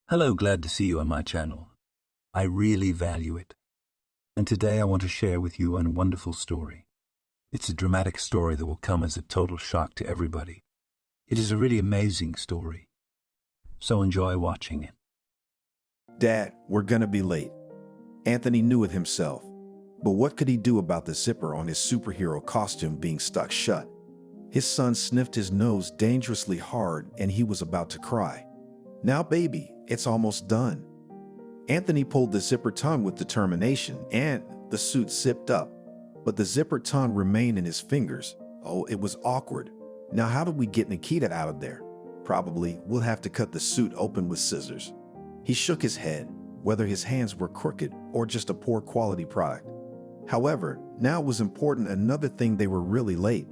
Hello, glad to see you on my channel. I really value it. And today I want to share with you a wonderful story. It's a dramatic story that will come as a total shock to everybody. It is a really amazing story. So enjoy watching it. Dad, we're gonna be late. Anthony knew it himself. But what could he do about the zipper on his superhero costume being stuck shut? His son sniffed his nose dangerously hard and he was about to cry. Now, baby, it's almost done. Anthony pulled the zipper tongue with determination and the suit zipped up. But the zipper tongue remained in his fingers. Oh, it was awkward. Now, how do we get Nikita out of there? Probably we'll have to cut the suit open with scissors. He shook his head, whether his hands were crooked or just a poor quality product. However, now it was important another thing: they were really late.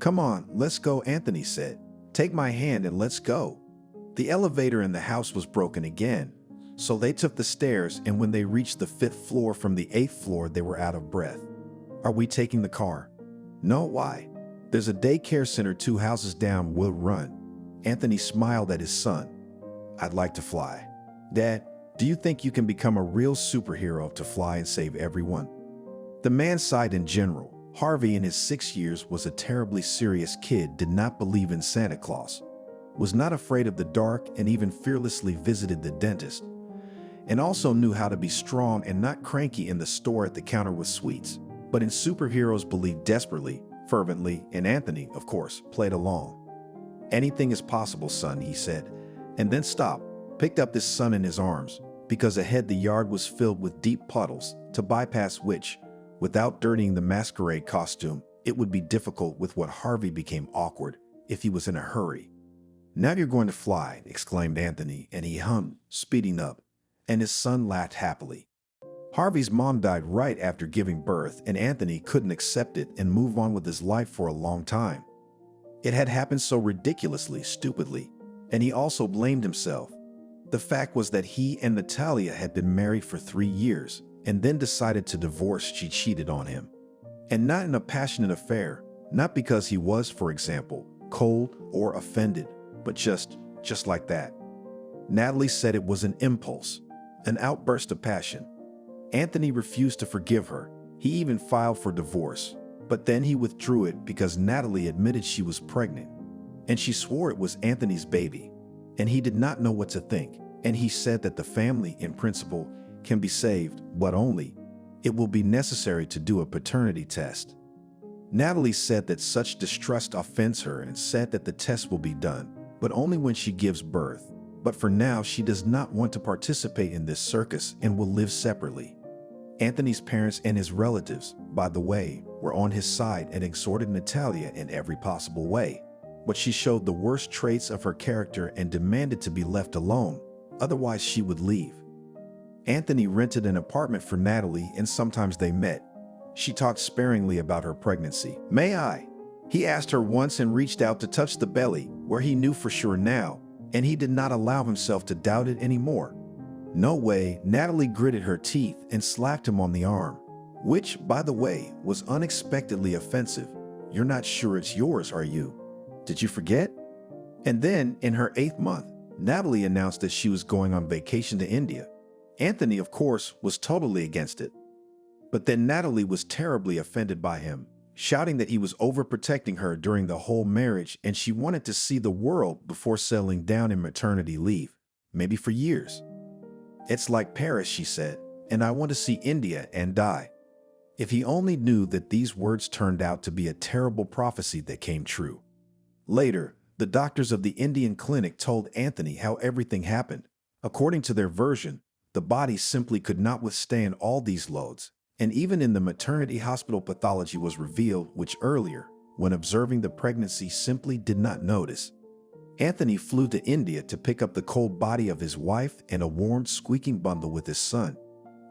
Come on, let's go, Anthony said. Take my hand and let's go. The elevator in the house was broken again, so they took the stairs, and when they reached the 5th floor from the 8th floor, they were out of breath. Are we taking the car? No, why? There's a daycare center 2 houses down. We'll run. Anthony smiled at his son. I'd like to fly. Dad, do you think you can become a real superhero to fly and save everyone? The man sighed. In general, Harvey in his 6 years was a terribly serious kid, did not believe in Santa Claus, was not afraid of the dark, and even fearlessly visited the dentist, and also knew how to be strong and not cranky in the store at the counter with sweets. But in superheroes believed desperately, fervently, and Anthony, of course, played along. Anything is possible, son, he said, and then stopped, picked up his son in his arms, because ahead the yard was filled with deep puddles, to bypass which, without dirtying the masquerade costume, it would be difficult. With what Harvey became awkward if he was in a hurry. Now you're going to fly, exclaimed Anthony, and he hummed, speeding up, and his son laughed happily. Harvey's mom died right after giving birth, and Anthony couldn't accept it and move on with his life for a long time. It had happened so ridiculously, stupidly, and he also blamed himself. The fact was that he and Natalia had been married for 3 years and then decided to divorce. She cheated on him. And not in a passionate affair, not because he was, for example, cold or offended, but just like that. Natalie said it was an impulse, an outburst of passion. Anthony refused to forgive her. He even filed for divorce, but then he withdrew it because Natalie admitted she was pregnant, and she swore it was Anthony's baby, and he did not know what to think. And he said that the family, in principle, can be saved, but only it will be necessary to do a paternity test. Natalie said that such distrust offends her and said that the test will be done, but only when she gives birth. But for now, she does not want to participate in this circus and will live separately. Anthony's parents and his relatives, by the way, were on his side and exhorted Natalia in every possible way. But she showed the worst traits of her character and demanded to be left alone, otherwise she would leave. Anthony rented an apartment for Natalie, and sometimes they met. She talked sparingly about her pregnancy. May I? He asked her once and reached out to touch the belly, where he knew for sure now, and he did not allow himself to doubt it anymore. No way. Natalie gritted her teeth and slapped him on the arm, which, by the way, was unexpectedly offensive. You're not sure it's yours, are you? Did you forget? And then, in her 8th month, Natalie announced that she was going on vacation to India. Anthony, of course, was totally against it. But then Natalie was terribly offended by him, shouting that he was overprotecting her during the whole marriage, and she wanted to see the world before settling down in maternity leave, maybe for years. It's like Paris, she said, and I want to see India and die. If he only knew that these words turned out to be a terrible prophecy that came true. Later, the doctors of the Indian clinic told Anthony how everything happened. According to their version, the body simply could not withstand all these loads, and even in the maternity hospital pathology was revealed, which earlier, when observing the pregnancy, simply did not notice. Anthony flew to India to pick up the cold body of his wife and a warm, squeaking bundle with his son.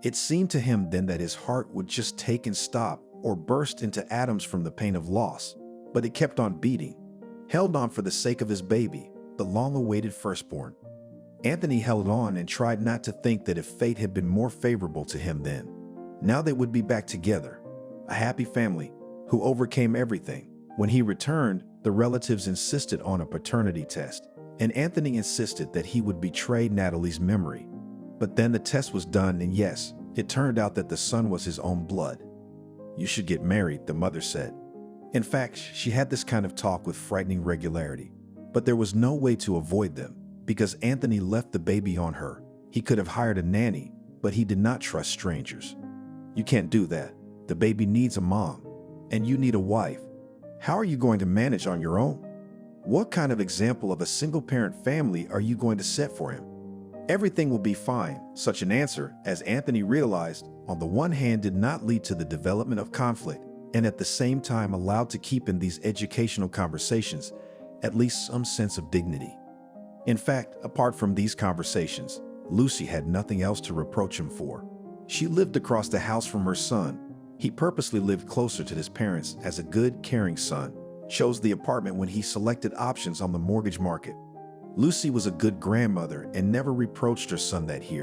It seemed to him then that his heart would just take and stop or burst into atoms from the pain of loss, but it kept on beating, held on for the sake of his baby, the long-awaited firstborn. Anthony held on and tried not to think that if fate had been more favorable to him then, now they would be back together, a happy family who overcame everything. When he returned, the relatives insisted on a paternity test, and Anthony insisted that he would betray Natalie's memory. But then the test was done, and yes, it turned out that the son was his own blood. "You should get married," the mother said. In fact, she had this kind of talk with frightening regularity. But there was no way to avoid them, because Anthony left the baby on her. He could have hired a nanny, but he did not trust strangers. "You can't do that. The baby needs a mom, and you need a wife. How are you going to manage on your own? What kind of example of a single-parent family are you going to set for him?" "Everything will be fine." Such an answer, as Anthony realized, on the one hand did not lead to the development of conflict, and at the same time allowed to keep in these educational conversations at least some sense of dignity. In fact, apart from these conversations, Lucy had nothing else to reproach him for. She lived across the house from her son. He purposely lived closer to his parents as a good, caring son, chose the apartment when he selected options on the mortgage market. Lucy was a good grandmother and never reproached her son that he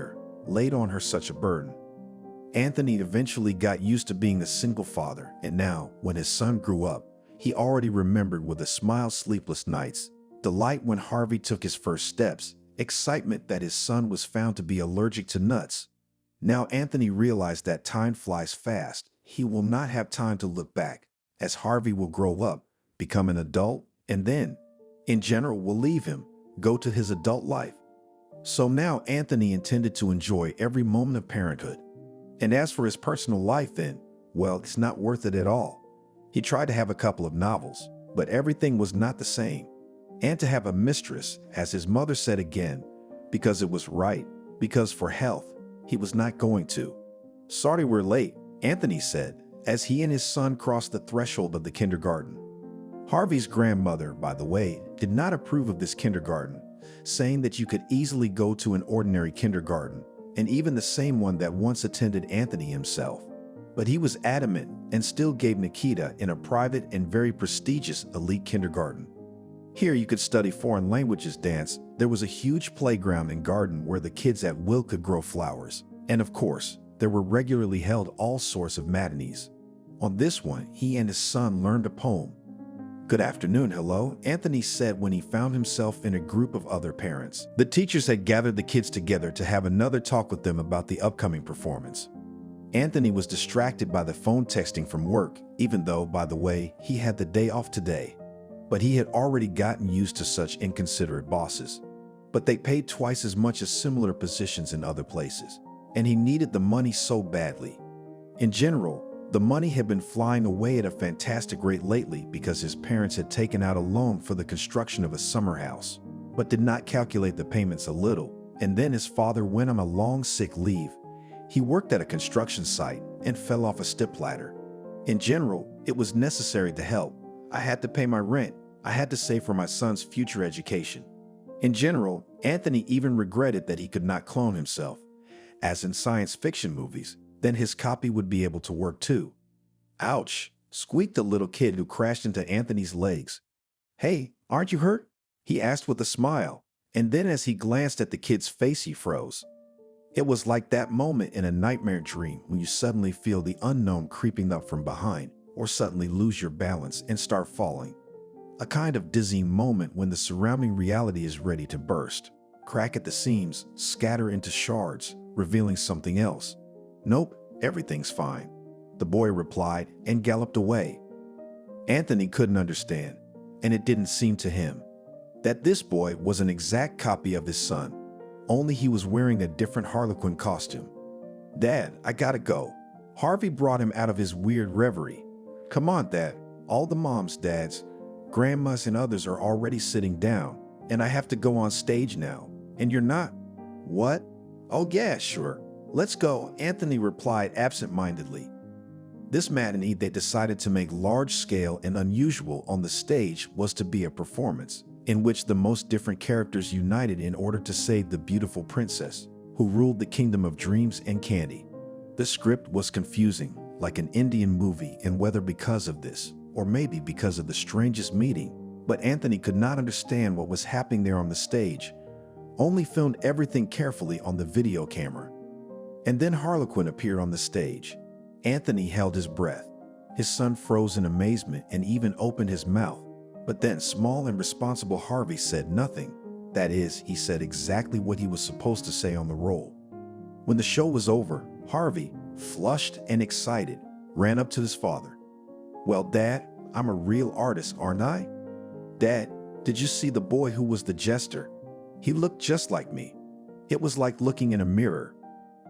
laid on her such a burden. Anthony eventually got used to being a single father, and now, when his son grew up, he already remembered with a smile sleepless nights, delight when Harvey took his first steps, excitement that his son was found to be allergic to nuts. Now Anthony realized that time flies fast. He will not have time to look back, as Harvey will grow up, become an adult, and then, in general, will leave him, go to his adult life. So now Anthony intended to enjoy every moment of parenthood. And as for his personal life then, well, it's not worth it at all. He tried to have a couple of novels, but everything was not the same. And to have a mistress, as his mother said again, because it was right, because for health, he was not going to. "Sorry we're late," Anthony said, as he and his son crossed the threshold of the kindergarten. Harvey's grandmother, by the way, did not approve of this kindergarten, saying that you could easily go to an ordinary kindergarten, and even the same one that once attended Anthony himself. But he was adamant and still gave Nikita in a private and very prestigious elite kindergarten. Here you could study foreign languages, dance. There was a huge playground and garden where the kids at will could grow flowers. And of course, there were regularly held all sorts of matinees. On this one, he and his son learned a poem. "Good afternoon, hello," Anthony said when he found himself in a group of other parents. The teachers had gathered the kids together to have another talk with them about the upcoming performance. Anthony was distracted by the phone texting from work, even though, by the way, he had the day off today. But he had already gotten used to such inconsiderate bosses. But they paid twice as much as similar positions in other places, and he needed the money so badly. In general, the money had been flying away at a fantastic rate lately because his parents had taken out a loan for the construction of a summer house, but did not calculate the payments a little, and then his father went on a long sick leave. He worked at a construction site and fell off a stepladder. In general, it was necessary to help. I had to pay my rent. I had to save for my son's future education. In general, Anthony even regretted that he could not clone himself. As in science fiction movies, then his copy would be able to work too. "Ouch," squeaked the little kid who crashed into Anthony's legs. "Hey, aren't you hurt?" he asked with a smile, and then as he glanced at the kid's face, he froze. It was like that moment in a nightmare dream when you suddenly feel the unknown creeping up from behind, or suddenly lose your balance and start falling. A kind of dizzying moment when the surrounding reality is ready to burst, crack at the seams, scatter into shards, revealing something else. "Nope, everything's fine," the boy replied and galloped away. Anthony couldn't understand, and it didn't seem to him, that this boy was an exact copy of his son, only he was wearing a different Harlequin costume. "Dad, I gotta go." Harvey brought him out of his weird reverie. "Come on, Dad. All the moms, dads, grandmas, and others are already sitting down, and I have to go on stage now. And you're not." "What?" "Oh yeah, sure. Let's go," Anthony replied absent-mindedly. This matinee they decided to make large-scale and unusual on the stage was to be a performance in which the most different characters united in order to save the beautiful princess who ruled the kingdom of dreams and candy. The script was confusing, like an Indian movie, and whether because of this, or maybe because of the strangest meeting, but Anthony could not understand what was happening there on the stage, only filmed everything carefully on the video camera. And then Harlequin appeared on the stage. Anthony held his breath. His son froze in amazement and even opened his mouth. But then small and responsible Harvey said nothing. That is, he said exactly what he was supposed to say on the roll. When the show was over, Harvey, flushed and excited, ran up to his father. "Well, Dad, I'm a real artist, aren't I?" "Dad, did you see the boy who was the jester? He looked just like me. It was like looking in a mirror."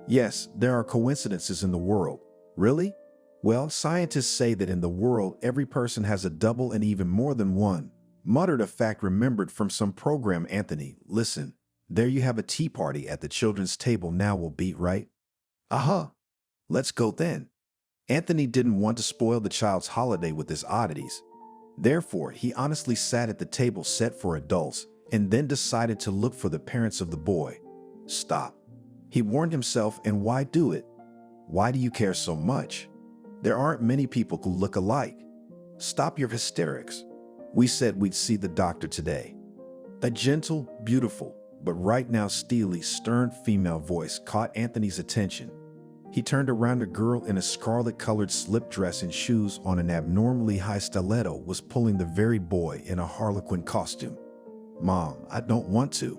"Yes, there are coincidences in the world." "Really?" "Well, scientists say that in the world, every person has a double and even more than one," muttered a fact remembered from some program. "Anthony, listen, there you have a tea party at the children's table now will be, right?" "Uh-huh. Let's go then." Anthony didn't want to spoil the child's holiday with his oddities. Therefore, he honestly sat at the table set for adults and then decided to look for the parents of the boy. "Stop," he warned himself, "and why do it? Why do you care so much? There aren't many people who look alike. Stop your hysterics. We said we'd see the doctor today." A gentle, beautiful, but right now steely, stern female voice caught Anthony's attention. He turned around. A girl in a scarlet-colored slip dress and shoes on an abnormally high stiletto was pulling the very boy in a harlequin costume. "Mom, I don't want to."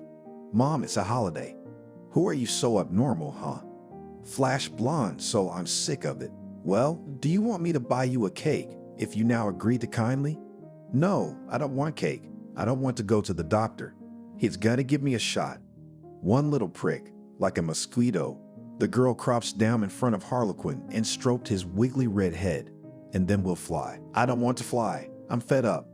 "Mom, it's a holiday." "Who are you so abnormal, huh? Flash blonde, so I'm sick of it." "Well, do you want me to buy you a cake if you now agree to kindly?" "No, I don't want cake. I don't want to go to the doctor. He's gonna give me a shot. One little prick, like a mosquito." The girl crouched down in front of Harlequin and stroked his wiggly red head. "And then we'll fly." "I don't want to fly. I'm fed up.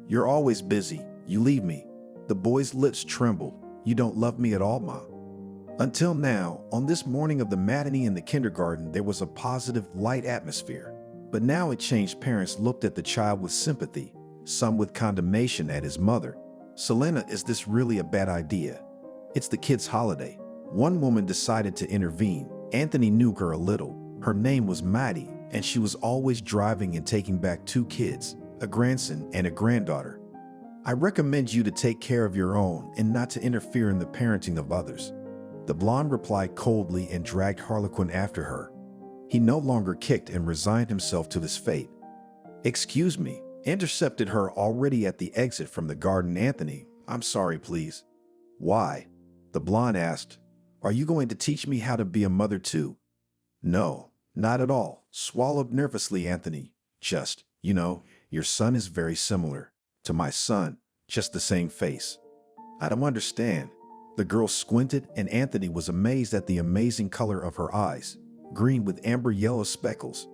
You're always busy. You leave me." The boy's lips trembled. "You don't love me at all, Ma." Until now, on this morning of the matinee in the kindergarten, there was a positive, light atmosphere. But now it changed. Parents looked at the child with sympathy, some with condemnation at his mother. "Selena, is this really a bad idea? It's the kid's holiday." One woman decided to intervene. Anthony knew her a little. Her name was Maddie, and she was always driving and taking back 2 kids, a grandson and a granddaughter. "I recommend you to take care of your own and not to interfere in the parenting of others." The blonde replied coldly and dragged Harlequin after her. He no longer kicked and resigned himself to his fate. "Excuse me," intercepted her already at the exit from the garden. "Anthony, I'm sorry, please." "Why?" the blonde asked. "Are you going to teach me how to be a mother too?" "No, not at all," swallowed nervously Anthony. "Just, your son is very similar to my son, just the same face." "I don't understand." The girl squinted, and Anthony was amazed at the amazing color of her eyes, green with amber yellow speckles.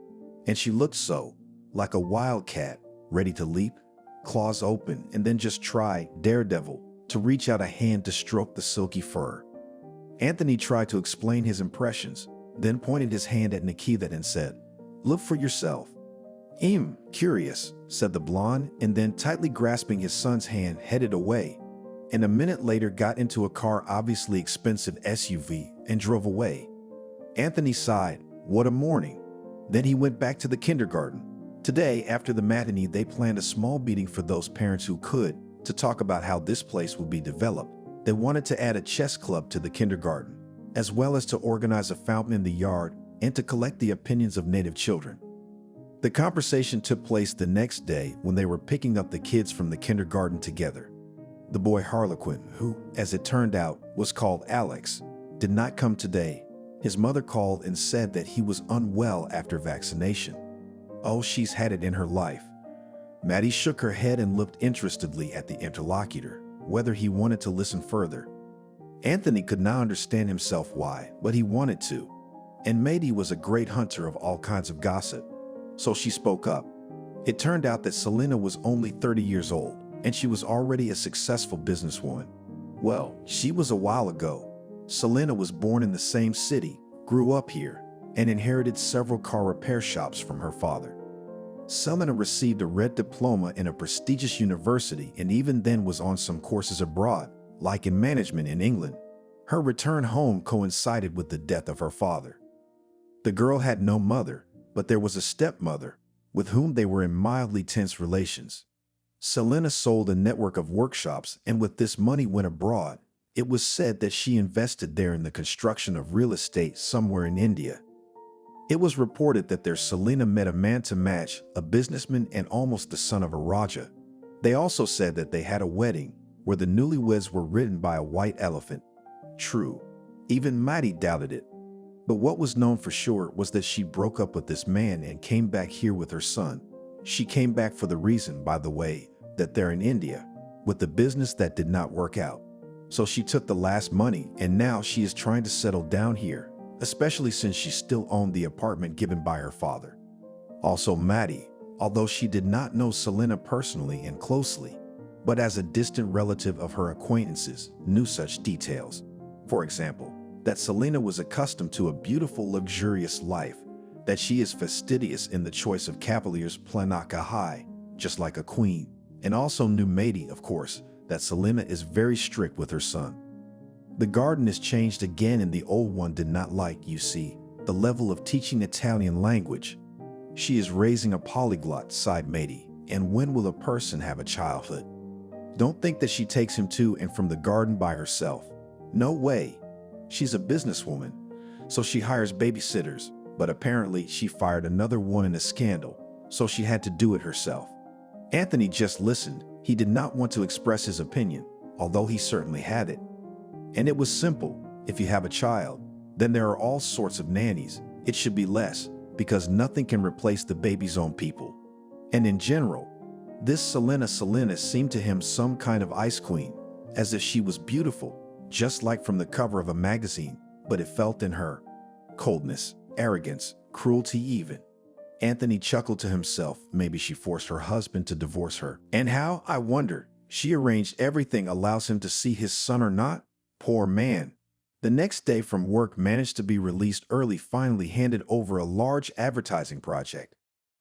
And she looked so, like a wild cat, ready to leap, claws open, and then just try, daredevil, to reach out a hand to stroke the silky fur. Anthony tried to explain his impressions, then pointed his hand at Nikita and said, "Look for yourself." Curious," said the blonde, and then tightly grasping his son's hand, headed away. And a minute later got into a car, obviously expensive SUV, and drove away. Anthony sighed. What a morning. Then he went back to the kindergarten. Today, after the matinee, they planned a small meeting for those parents who could, to talk about how this place would be developed. They wanted to add a chess club to the kindergarten, as well as to organize a fountain in the yard and to collect the opinions of native children. The conversation took place the next day when they were picking up the kids from the kindergarten together. The boy Harlequin, who, as it turned out, was called Alex, did not come today. His mother called and said that he was unwell after vaccination. Oh, she's had it in her life. Maddie shook her head and looked interestedly at the interlocutor, whether he wanted to listen further. Anthony could not understand himself why, but he wanted to. And Maddie was a great hunter of all kinds of gossip. So she spoke up. It turned out that Selena was only 30 years old, and she was already a successful businesswoman. Well, she was a while ago. Selena was born in the same city, grew up here, and inherited several car repair shops from her father. Selena received a red diploma in a prestigious university and even then was on some courses abroad, like in management in England. Her return home coincided with the death of her father. The girl had no mother, but there was a stepmother, with whom they were in mildly tense relations. Selena sold a network of workshops and with this money went abroad. It was said that she invested there in the construction of real estate somewhere in India. It was reported that there Selena met a man to match, a businessman and almost the son of a Raja. They also said that they had a wedding, where the newlyweds were ridden by a white elephant. True, even Maddie doubted it. But what was known for sure was that she broke up with this man and came back here with her son. She came back for the reason, by the way, that they're in India, with the business that did not work out. So she took the last money and now she is trying to settle down here, especially since she still owned the apartment given by her father. Also Maddie, although she did not know Selena personally and closely, but as a distant relative of her acquaintances, knew such details. For example, that Selena was accustomed to a beautiful, luxurious life, that she is fastidious in the choice of cavaliers planaka high, just like a queen, and also knew Maddie, of course, that Selena is very strict with her son. The garden is changed again and the old one did not like, you see, the level of teaching Italian language. She is raising a polyglot, sighed Maddie, and when will a person have a childhood? Don't think that she takes him to and from the garden by herself. No way. She's a businesswoman, so she hires babysitters, but apparently she fired another one in a scandal, so she had to do it herself. Anthony just listened. He did not want to express his opinion, although he certainly had it. And it was simple. If you have a child, then there are all sorts of nannies. It should be less, because nothing can replace the baby's own people. And in general, this Selena seemed to him some kind of ice queen, as if she was beautiful, just like from the cover of a magazine, but it felt in her. Coldness, arrogance, cruelty even. Anthony chuckled to himself. Maybe she forced her husband to divorce her. And how, I wonder, she arranged everything allows him to see his son or not? Poor man. The next day from work managed to be released early, finally handed over a large advertising project.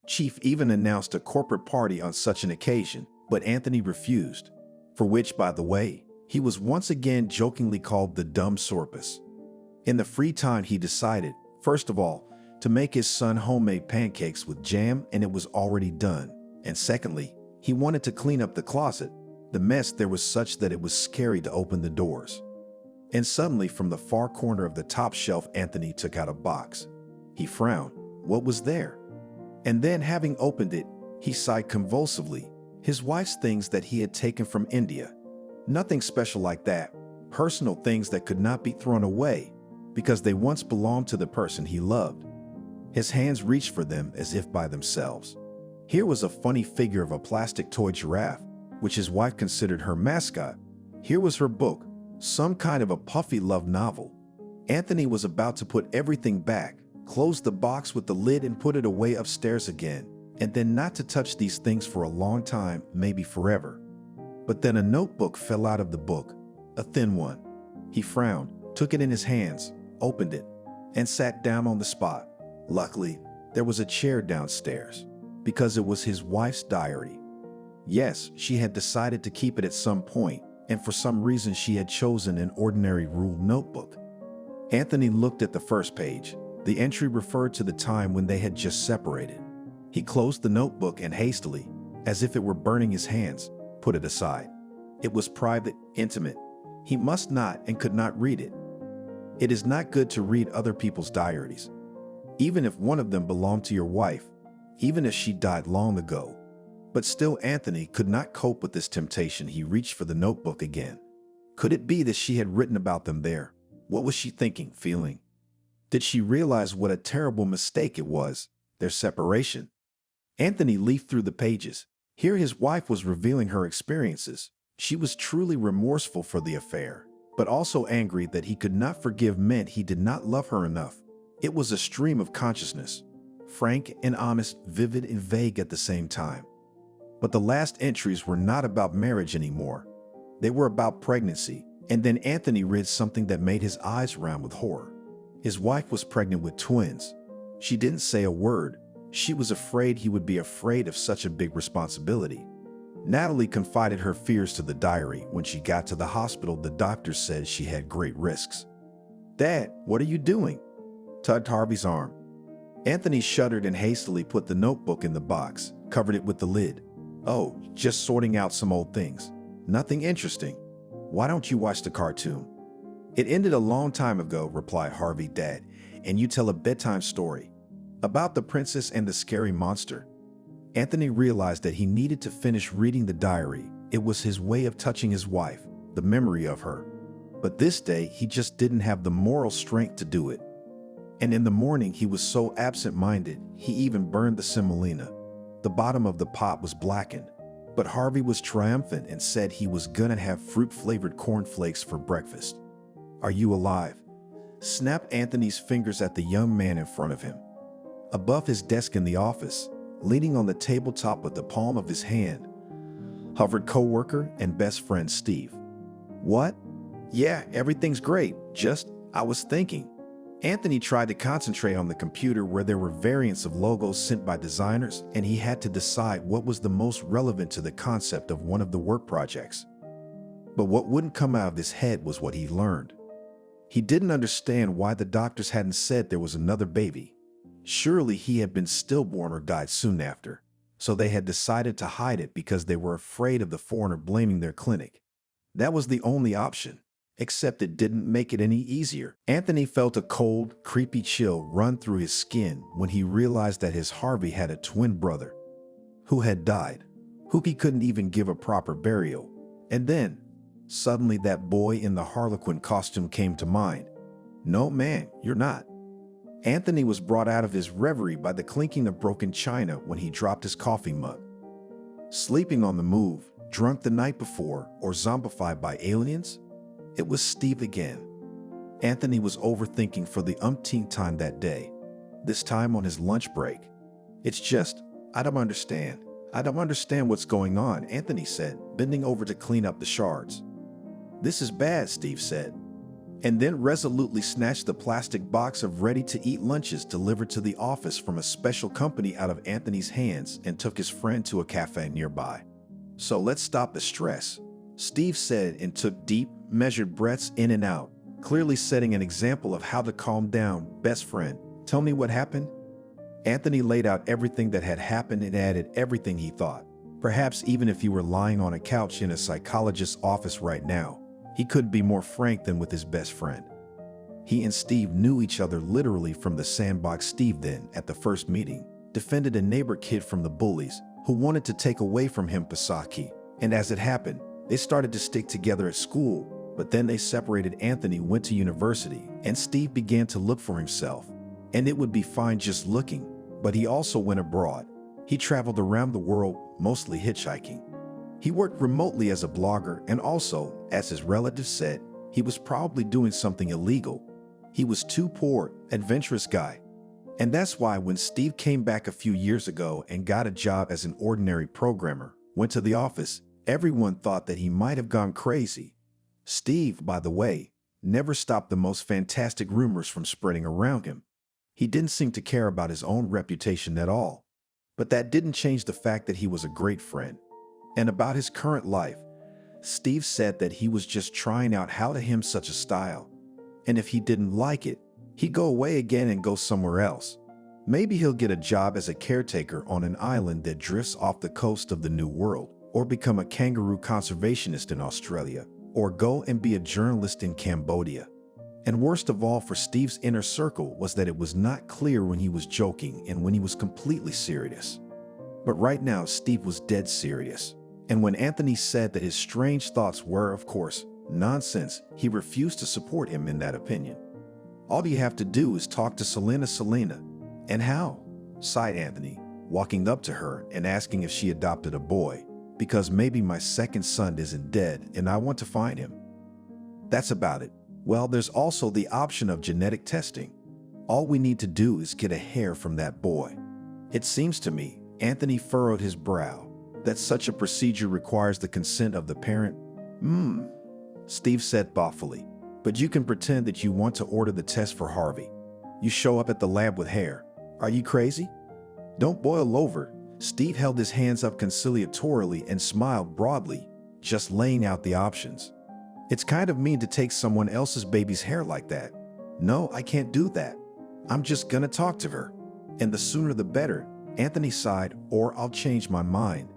Chief even announced a corporate party on such an occasion, but Anthony refused, for which, by the way, he was once again jokingly called the dumb sorpus. In the free time he decided, first of all, to make his son homemade pancakes with jam, and it was already done. And secondly, he wanted to clean up the closet. The mess there was such that it was scary to open the doors. And suddenly from the far corner of the top shelf Anthony took out a box. He frowned. What was there? And then having opened it, he sighed convulsively. His wife's things that he had taken from India. Nothing special like that. Personal things that could not be thrown away because they once belonged to the person he loved. His hands reached for them as if by themselves. Here was a funny figure of a plastic toy giraffe, which his wife considered her mascot. Here was her book, some kind of a puffy love novel. Anthony was about to put everything back, close the box with the lid and put it away upstairs again, and then not to touch these things for a long time, maybe forever. But then a notebook fell out of the book, a thin one. He frowned, took it in his hands, opened it, and sat down on the spot. Luckily, there was a chair downstairs, because it was his wife's diary. Yes, she had decided to keep it at some point, and for some reason she had chosen an ordinary ruled notebook. Anthony looked at the first page. The entry referred to the time when they had just separated. He closed the notebook and hastily, as if it were burning his hands, put it aside. It was private, intimate. He must not and could not read it. It is not good to read other people's diaries, even if one of them belonged to your wife, even if she died long ago. But still Anthony could not cope with this temptation. He reached for the notebook again. Could it be that she had written about them there? What was she thinking, feeling? Did she realize what a terrible mistake it was, their separation? Anthony leafed through the pages. Here his wife was revealing her experiences. She was truly remorseful for the affair, but also angry that he could not forgive meant he did not love her enough. It was a stream of consciousness, frank and honest, vivid and vague at the same time. But the last entries were not about marriage anymore. They were about pregnancy, and then Anthony read something that made his eyes round with horror. His wife was pregnant with twins. She didn't say a word. She was afraid he would be afraid of such a big responsibility. Natalie confided her fears to the diary. When she got to the hospital, the doctor said she had great risks. "Dad, what are you doing?" tugged Harvey's arm. Anthony shuddered and hastily put the notebook in the box, covered it with the lid. "Oh, just sorting out some old things. Nothing interesting. Why don't you watch the cartoon?" "It ended a long time ago," replied Harvey. "Dad, and you tell a bedtime story about the princess and the scary monster." Anthony realized that he needed to finish reading the diary, It was his way of touching his wife, the memory of her. But this day, he just didn't have the moral strength to do it. And in the morning, he was so absent-minded, he even burned the semolina. The bottom of the pot was blackened. But Harvey was triumphant and said he was gonna have fruit-flavored cornflakes for breakfast. "Are you alive?" snapped Anthony's fingers at the young man in front of him. Above his desk in the office, leaning on the tabletop with the palm of his hand, hovered co-worker and best friend Steve. "What? Yeah, everything's great. I was thinking." Anthony tried to concentrate on the computer where there were variants of logos sent by designers, and he had to decide what was the most relevant to the concept of one of the work projects. But what wouldn't come out of his head was what he learned. He didn't understand why the doctors hadn't said there was another baby. Surely he had been stillborn or died soon after, so they had decided to hide it because they were afraid of the foreigner blaming their clinic. That was the only option. Except it didn't make it any easier. Anthony felt a cold, creepy chill run through his skin when he realized that his Harvey had a twin brother who had died, who he couldn't even give a proper burial. And then, suddenly that boy in the Harlequin costume came to mind. "No, man, you're not." Anthony was brought out of his reverie by the clinking of broken china when he dropped his coffee mug. Sleeping on the move, drunk the night before, or zombified by aliens? It was Steve again. Anthony was overthinking for the umpteenth time that day, this time on his lunch break. I don't understand. I don't understand what's going on," Anthony said, bending over to clean up the shards. "This is bad," Steve said, and then resolutely snatched the plastic box of ready-to-eat lunches delivered to the office from a special company out of Anthony's hands and took his friend to a cafe nearby. "So let's stop the stress," Steve said, and took deep, measured breaths in and out, clearly setting an example of how to calm down. "Best friend, tell me what happened." Anthony laid out everything that had happened and added everything he thought. Perhaps even if he were lying on a couch in a psychologist's office right now, he couldn't be more frank than with his best friend. He and Steve knew each other literally from the sandbox. Steve then, at the first meeting, defended a neighbor kid from the bullies who wanted to take away from him Pasaki. And as it happened, they started to stick together at school, but then they separated. Anthony went to university, and Steve began to look for himself. And it would be fine just looking, but he also went abroad. He traveled around the world, mostly hitchhiking. He worked remotely as a blogger, and also, as his relatives said, he was probably doing something illegal. He was too poor, adventurous guy. And that's why when Steve came back a few years ago and got a job as an ordinary programmer, went to the office, everyone thought that he might have gone crazy. Steve, by the way, never stopped the most fantastic rumors from spreading around him. He didn't seem to care about his own reputation at all. But that didn't change the fact that he was a great friend. And about his current life, Steve said that he was just trying out how to him such a style. And if he didn't like it, he'd go away again and go somewhere else. Maybe he'll get a job as a caretaker on an island that drifts off the coast of the New World, or become a kangaroo conservationist in Australia, or go and be a journalist in Cambodia. And worst of all for Steve's inner circle was that it was not clear when he was joking and when he was completely serious. But right now, Steve was dead serious. And when Anthony said that his strange thoughts were, of course, nonsense, he refused to support him in that opinion. "All you have to do is talk to Selena." "And how?" sighed Anthony, walking up to her and asking if she adopted a boy. "Because maybe my second son isn't dead and I want to find him." "That's about it." "Well, there's also the option of genetic testing. All we need to do is get a hair from that boy." "It seems to me," Anthony furrowed his brow, "that such a procedure requires the consent of the parent." Steve said thoughtfully. "But you can pretend that you want to order the test for Harvey. You show up at the lab with hair. Are you crazy?" "Don't boil over." Steve held his hands up conciliatorily and smiled broadly, just laying out the options. "It's kind of mean to take someone else's baby's hair like that." "No, I can't do that. I'm just gonna talk to her. And the sooner the better," Anthony sighed, "or I'll change my mind."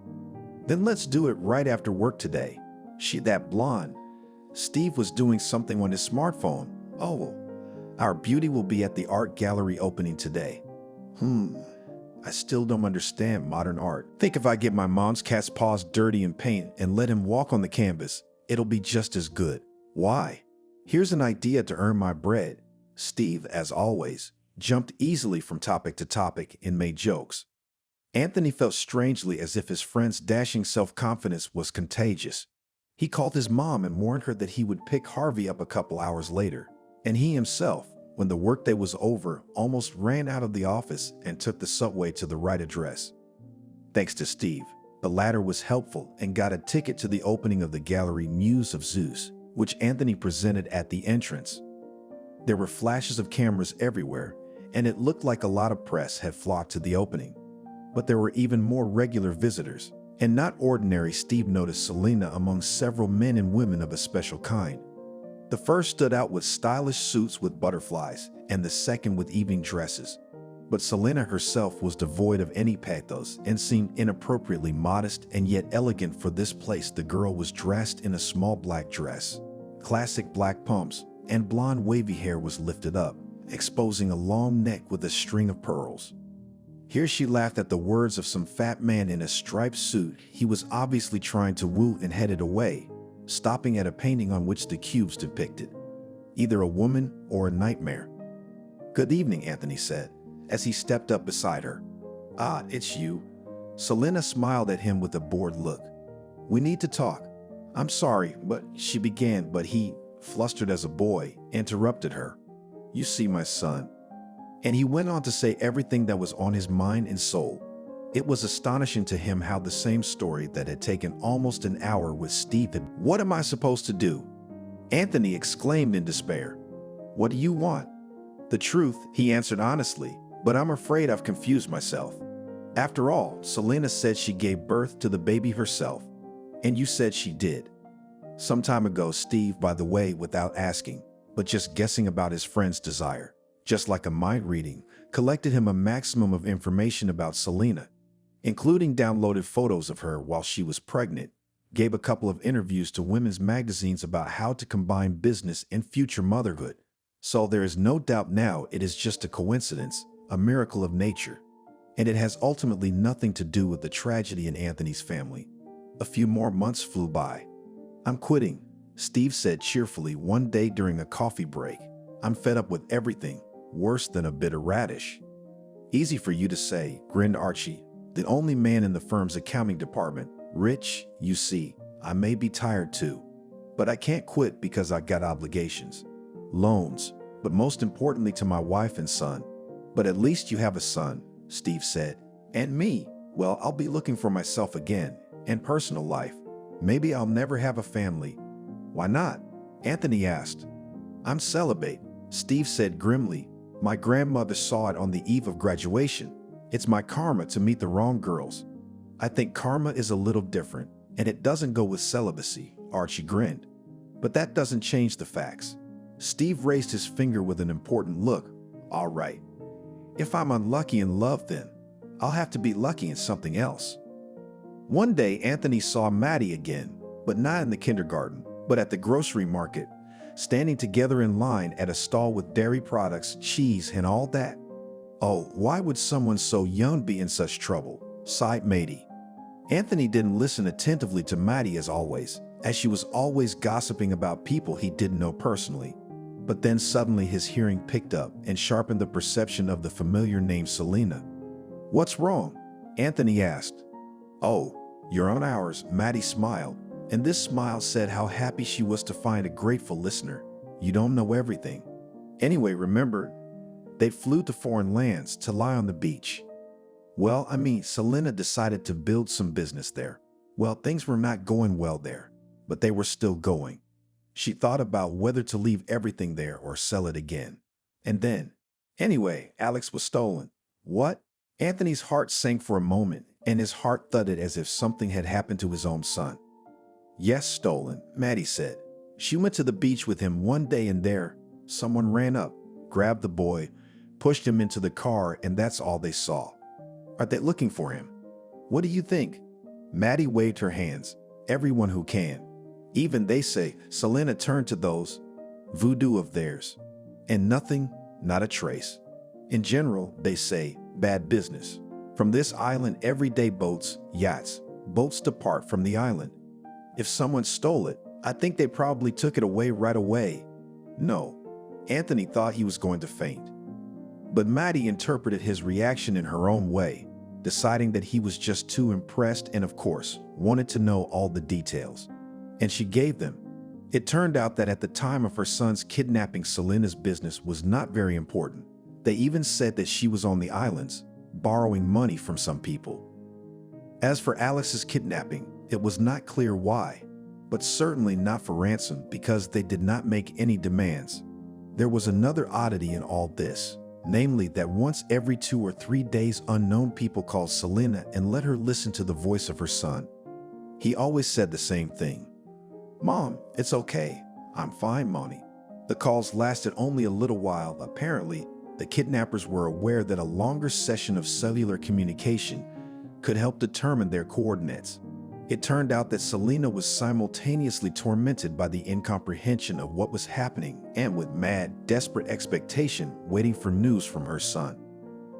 "Then let's do it right after work today." "She that blonde." Steve was doing something on his smartphone. "Oh, our beauty will be at the art gallery opening today." I still don't understand modern art. Think if I get my mom's cat's paws dirty in paint and let him walk on the canvas, it'll be just as good. Why? Here's an idea to earn my bread. Steve, as always, jumped easily from topic to topic and made jokes. Anthony felt strangely as if his friend's dashing self-confidence was contagious. He called his mom and warned her that he would pick Harvey up a couple hours later. And he himself, when the workday was over, almost ran out of the office and took the subway to the right address. Thanks to Steve, the latter was helpful and got a ticket to the opening of the gallery Muse of Zeus, which Anthony presented at the entrance. There were flashes of cameras everywhere, and it looked like a lot of press had flocked to the opening. But there were even more regular visitors, and not ordinary. Steve noticed Selena among several men and women of a special kind. The first stood out with stylish suits with butterflies, and the second with evening dresses. But Selena herself was devoid of any pathos and seemed inappropriately modest and yet elegant for this place. The girl was dressed in a small black dress, classic black pumps, and blonde wavy hair was lifted up, exposing a long neck with a string of pearls. Here she laughed at the words of some fat man in a striped suit he was obviously trying to woo and headed away, stopping at a painting on which the cubes depicted either a woman or a nightmare. "Good evening," Anthony said, as he stepped up beside her. "Ah, it's you." Selena smiled at him with a bored look. "We need to talk." "I'm sorry, but," she began, but he, flustered as a boy, interrupted her. "You see, my son." And he went on to say everything that was on his mind and soul. It was astonishing to him how the same story that had taken almost an hour with Steve had. "What am I supposed to do?" Anthony exclaimed in despair. "What do you want?" "The truth," he answered honestly, "but I'm afraid I've confused myself. After all, Selena said she gave birth to the baby herself, and you said she did." Some time ago, Steve, by the way, without asking, but just guessing about his friend's desire, just like a mind reading, collected him a maximum of information about Selena, including downloaded photos of her while she was pregnant, gave a couple of interviews to women's magazines about how to combine business and future motherhood. So there is no doubt now it is just a coincidence, a miracle of nature, and it has ultimately nothing to do with the tragedy in Anthony's family. A few more months flew by. "I'm quitting," Steve said cheerfully one day during a coffee break. "I'm fed up with everything, worse than a bitter radish." "Easy for you to say," grinned Archie, the only man in the firm's accounting department. "Rich, you see, I may be tired too. But I can't quit because I got obligations. Loans, but most importantly to my wife and son." "But at least you have a son," Steve said. "And me, well, I'll be looking for myself again, and personal life. Maybe I'll never have a family." "Why not?" Anthony asked. "I'm celibate," Steve said grimly. "My grandmother saw it on the eve of graduation. It's my karma to meet the wrong girls." "I think karma is a little different, and it doesn't go with celibacy," Archie grinned. "But that doesn't change the facts." Steve raised his finger with an important look. "All right. If I'm unlucky in love, then I'll have to be lucky in something else." One day, Anthony saw Maddie again, but not in the kindergarten, but at the grocery market, standing together in line at a stall with dairy products, cheese, and all that. "Oh, why would someone so young be in such trouble?" sighed Maddie. Anthony didn't listen attentively to Maddie as always, as she was always gossiping about people he didn't know personally. But then suddenly his hearing picked up and sharpened the perception of the familiar name Selena. "What's wrong?" Anthony asked. "Oh, you're on ours," Maddie smiled, and this smile said how happy she was to find a grateful listener. "You don't know everything. Anyway, remember, they flew to foreign lands to lie on the beach. Well, Selena decided to build some business there. Well, things were not going well there, but they were still going. She thought about whether to leave everything there or sell it again. And then, anyway, Alex was stolen." "What?" Anthony's heart sank for a moment, and his heart thudded as if something had happened to his own son. "Yes, stolen," Maddie said. "She went to the beach with him one day and there, someone ran up, grabbed the boy, pushed him into the car, and that's all they saw." "Are they looking for him?" "What do you think?" Maddie waved her hands. "Everyone who can. Even, they say, Selena turned to those voodoo of theirs. And nothing, not a trace. In general, they say, bad business. From this island, everyday boats, yachts, boats depart from the island. If someone stole it, I think they probably took it away right away. No, Anthony thought he was going to faint. But Maddie interpreted his reaction in her own way, deciding that he was just too impressed and, of course, wanted to know all the details. And she gave them. It turned out that at the time of her son's kidnapping, Selena's business was not very important. They even said that she was on the islands, borrowing money from some people. As for Alex's kidnapping, it was not clear why, but certainly not for ransom because they did not make any demands. There was another oddity in all this, namely that once every 2 or 3 days unknown people called Selena and let her listen to the voice of her son. He always said the same thing. "Mom, it's okay. I'm fine, Mommy." The calls lasted only a little while. Apparently, the kidnappers were aware that a longer session of cellular communication could help determine their coordinates. It turned out that Selena was simultaneously tormented by the incomprehension of what was happening and with mad, desperate expectation waiting for news from her son.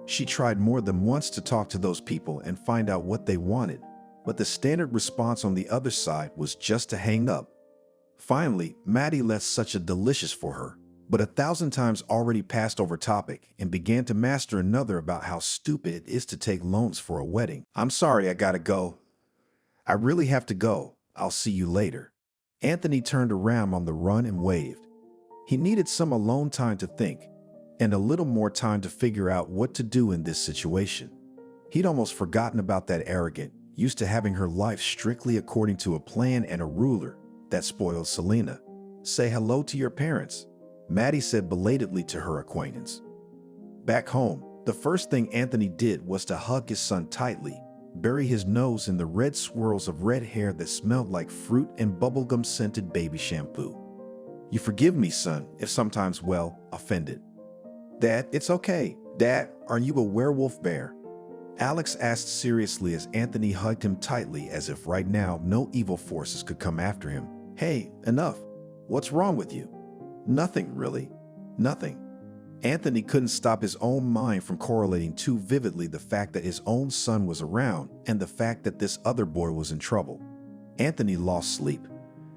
She tried more than once to talk to those people and find out what they wanted, but the standard response on the other side was just to hang up. Finally, Maddie left such a delicious for her, but 1,000 times already passed over topic and began to master another about how stupid it is to take loans for a wedding. "I'm sorry, I gotta go. I really have to go. I'll see you later." Anthony turned around on the run and waved. He needed some alone time to think, and a little more time to figure out what to do in this situation. He'd almost forgotten about that arrogant, used to having her life strictly according to a plan and a ruler, that spoiled Selena. "Say hello to your parents," Maddie said belatedly to her acquaintance. Back home, the first thing Anthony did was to hug his son tightly, bury his nose in the red swirls of red hair that smelled like fruit and bubblegum-scented baby shampoo. "You forgive me, son, if sometimes, well, offended." "Dad, it's okay. Dad, aren't you a werewolf bear?" Alex asked seriously as Anthony hugged him tightly as if right now no evil forces could come after him. "Hey, enough. What's wrong with you?" "Nothing, really. Nothing." Anthony couldn't stop his own mind from correlating too vividly the fact that his own son was around and the fact that this other boy was in trouble. Anthony lost sleep.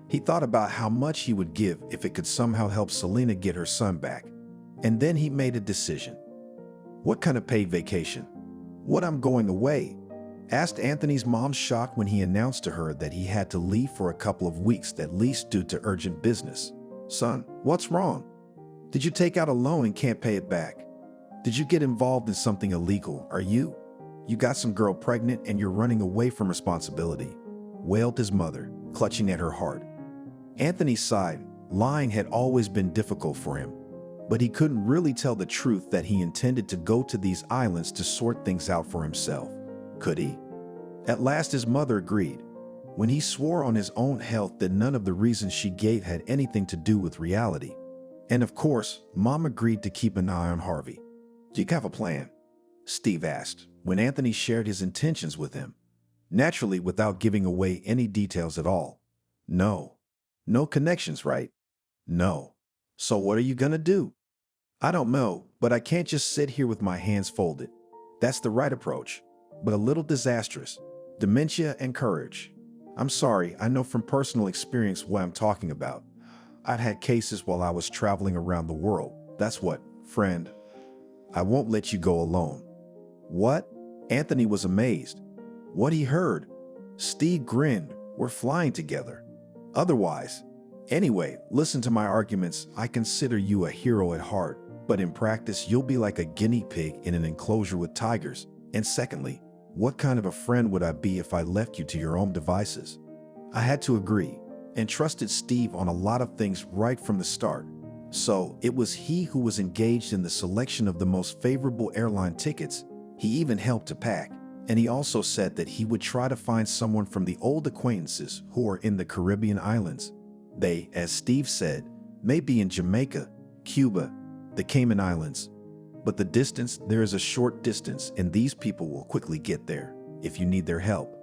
He thought about how much he would give if it could somehow help Selena get her son back. And then he made a decision. "What kind of paid vacation?" "What, I'm going away?" asked Anthony's mom, shocked when he announced to her that he had to leave for a couple of weeks at least due to urgent business. "Son, what's wrong? Did you take out a loan and can't pay it back? Did you get involved in something illegal? Are you got some girl pregnant and you're running away from responsibility?" wailed his mother, clutching at her heart. Anthony sighed. Lying had always been difficult for him, but he couldn't really tell the truth that he intended to go to these islands to sort things out for himself. Could he? At last his mother agreed, when he swore on his own health that none of the reasons she gave had anything to do with reality. And of course, Mom agreed to keep an eye on Harvey. "Do you have a plan?" Steve asked, when Anthony shared his intentions with him, naturally without giving away any details at all. "No. No connections, right?" "No." "So what are you gonna do?" "I don't know, but I can't just sit here with my hands folded. That's the right approach, but a little disastrous. Dementia and courage. I'm sorry, I know from personal experience what I'm talking about. I'd had cases while I was traveling around the world. That's what, friend. I won't let you go alone." "What?" Anthony was amazed. What he heard. Steve grinned. "We're flying together. Otherwise. Anyway, listen to my arguments. I consider you a hero at heart, but in practice you'll be like a guinea pig in an enclosure with tigers. And secondly, what kind of a friend would I be if I left you to your own devices?" I had to agree, and trusted Steve on a lot of things right from the start. So it was he who was engaged in the selection of the most favorable airline tickets. He even helped to pack, and he also said that he would try to find someone from the old acquaintances who are in the Caribbean islands. They, as Steve said, may be in Jamaica, Cuba, the Cayman Islands. But the distance, there is a short distance, and these people will quickly get there if you need their help.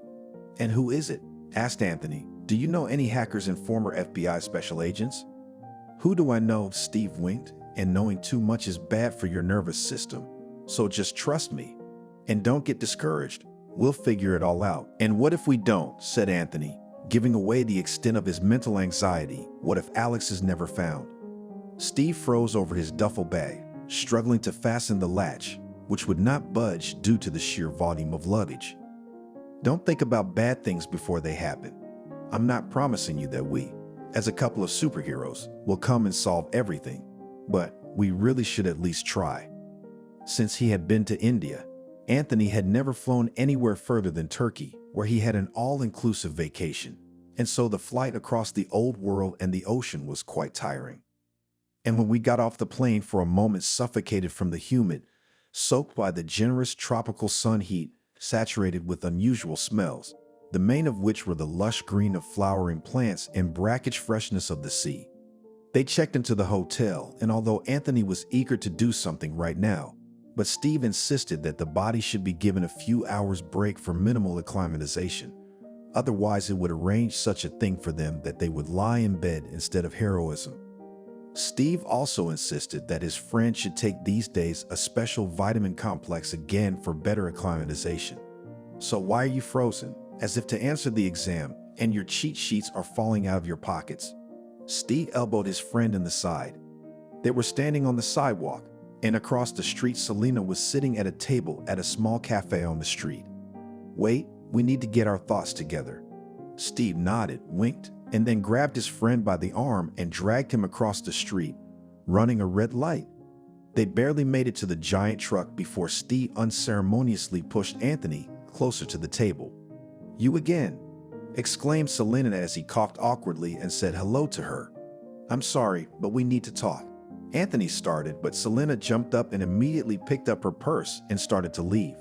"And who is it?" asked Anthony. "Do you know any hackers and former FBI special agents?" "Who do I know?" Steve winked. "And knowing too much is bad for your nervous system. So just trust me." And don't get discouraged. We'll figure it all out. And what if we don't, said Anthony, giving away the extent of his mental anxiety. What if Alex is never found? Steve froze over his duffel bag, struggling to fasten the latch, which would not budge due to the sheer volume of luggage. Don't think about bad things before they happen. I'm not promising you that we, as a couple of superheroes, will come and solve everything, but we really should at least try. Since he had been to India, Anthony had never flown anywhere further than Turkey, where he had an all-inclusive vacation, and so the flight across the old world and the ocean was quite tiring. And when we got off the plane, for a moment suffocated from the humid, soaked by the generous tropical sun heat, saturated with unusual smells, the main of which were the lush green of flowering plants and brackish freshness of the sea. They checked into the hotel, and although Anthony was eager to do something right now, but Steve insisted that the body should be given a few hours break for minimal acclimatization. Otherwise, it would arrange such a thing for them that they would lie in bed instead of heroism. Steve also insisted that his friend should take these days a special vitamin complex again for better acclimatization. So why are you frozen? As if to answer the exam, and your cheat sheets are falling out of your pockets. Steve elbowed his friend in the side. They were standing on the sidewalk, and across the street Selena was sitting at a table at a small cafe on the street. Wait, we need to get our thoughts together. Steve nodded, winked, and then grabbed his friend by the arm and dragged him across the street, running a red light. They barely made it to the giant truck before Steve unceremoniously pushed Anthony closer to the table. You again, exclaimed Selena as he coughed awkwardly and said hello to her. I'm sorry, but we need to talk. Anthony started, but Selena jumped up and immediately picked up her purse and started to leave.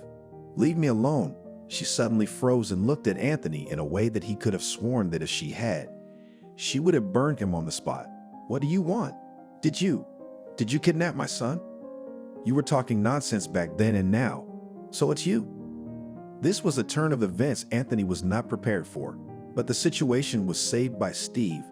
Leave me alone. She suddenly froze and looked at Anthony in a way that he could have sworn that if she had, she would have burned him on the spot. What do you want? Did you kidnap my son? You were talking nonsense back then and now, so it's you. This was a turn of events Anthony was not prepared for, but the situation was saved by Steve,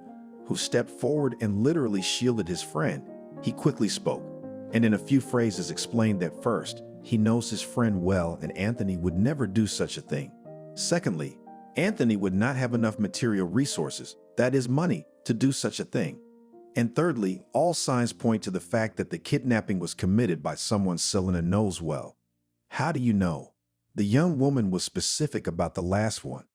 who stepped forward and literally shielded his friend. He quickly spoke, and in a few phrases explained that first, he knows his friend well and Anthony would never do such a thing. Secondly, Anthony would not have enough material resources, that is money, to do such a thing. And thirdly, all signs point to the fact that the kidnapping was committed by someone Selena knows well. How do you know? The young woman was specific about the last one.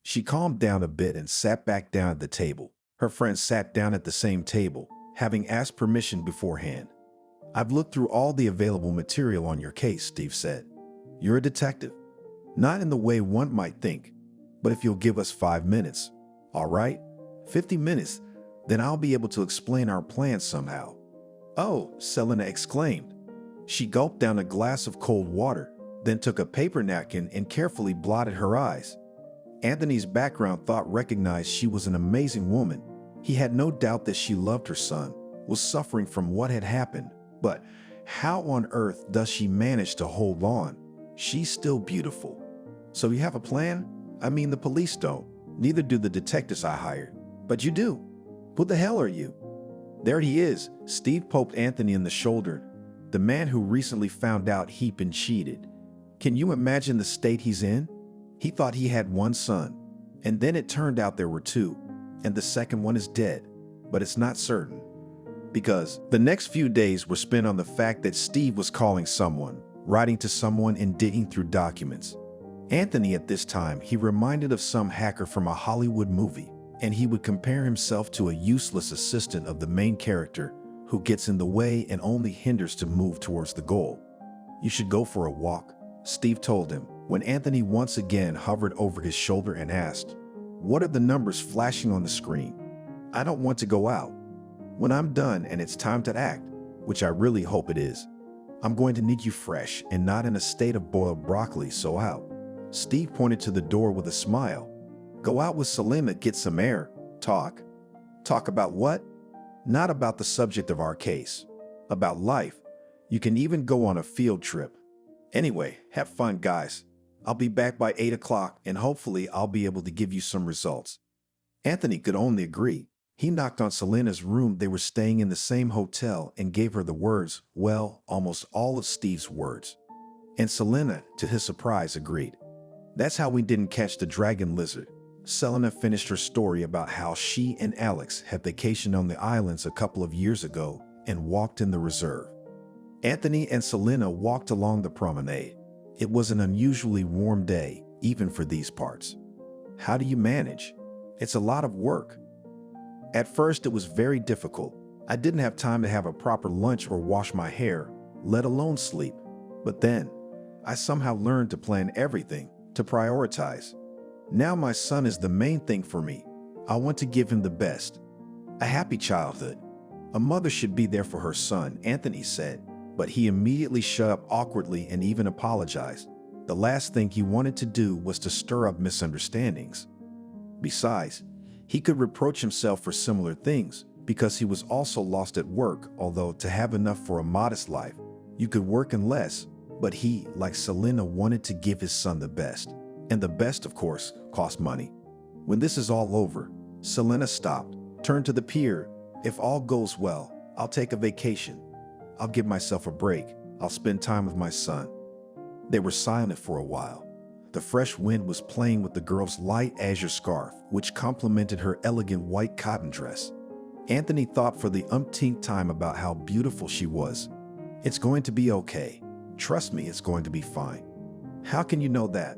She calmed down a bit and sat back down at the table. Her friend sat down at the same table, having asked permission beforehand. I've looked through all the available material on your case, Steve said. You're a detective. Not in the way one might think, but if you'll give us 5 minutes. All right? 50 minutes, then I'll be able to explain our plans somehow. Oh, Selena exclaimed. She gulped down a glass of cold water, then took a paper napkin and carefully blotted her eyes. Anthony's background thought recognized she was an amazing woman. He had no doubt that she loved her son, was suffering from what had happened, but how on earth does she manage to hold on? She's still beautiful. So you have a plan? I mean, the police don't. Neither do the detectives I hired. But you do. Who the hell are you? There he is. Steve poked Anthony in the shoulder. The man who recently found out he'd been cheated. Can you imagine the state he's in? He thought he had one son, and then it turned out there were two, and the second one is dead, but it's not certain. Because the next few days were spent on the fact that Steve was calling someone, writing to someone, and digging through documents. Anthony, at this time, he reminded of some hacker from a Hollywood movie, and he would compare himself to a useless assistant of the main character who gets in the way and only hinders to move towards the goal. You should go for a walk, Steve told him, when Anthony once again hovered over his shoulder and asked, What are the numbers flashing on the screen? I don't want to go out. When I'm done and it's time to act, which I really hope it is, I'm going to need you fresh and not in a state of boiled broccoli, so out. Steve pointed to the door with a smile. Go out with Selena, get some air, talk. Talk about what? Not about the subject of our case. About life. You can even go on a field trip. Anyway, have fun, guys. I'll be back by 8 o'clock and hopefully I'll be able to give you some results. Anthony could only agree. He knocked on Selena's room. They were staying in the same hotel and gave her the words, well, almost all of Steve's words. and Selena, to his surprise, agreed. That's how we didn't catch the dragon lizard. Selena finished her story about how she and Alex had vacationed on the islands a couple of years ago and walked in the reserve. Anthony and Selena walked along the promenade. It was an unusually warm day, even for these parts. How do you manage? It's a lot of work. At first, it was very difficult. I didn't have time to have a proper lunch or wash my hair, let alone sleep. But then, I somehow learned to plan everything, to prioritize. Now my son is the main thing for me. I want to give him the best. A happy childhood. A mother should be there for her son, Anthony said, but he immediately shut up awkwardly and even apologized. The last thing he wanted to do was to stir up misunderstandings. Besides, he could reproach himself for similar things because he was also lost at work, although to have enough for a modest life, you could work in less, but he, like Selena, wanted to give his son the best. And the best, of course, cost money. When this is all over, Selena stopped, turned to the pier. If all goes well, I'll take a vacation. I'll give myself a break. I'll spend time with my son. They were silent for a while. The fresh wind was playing with the girl's light azure scarf, which complemented her elegant white cotton dress. Anthony thought for the umpteenth time about how beautiful she was. It's going to be okay. Trust me, it's going to be fine. How can you know that?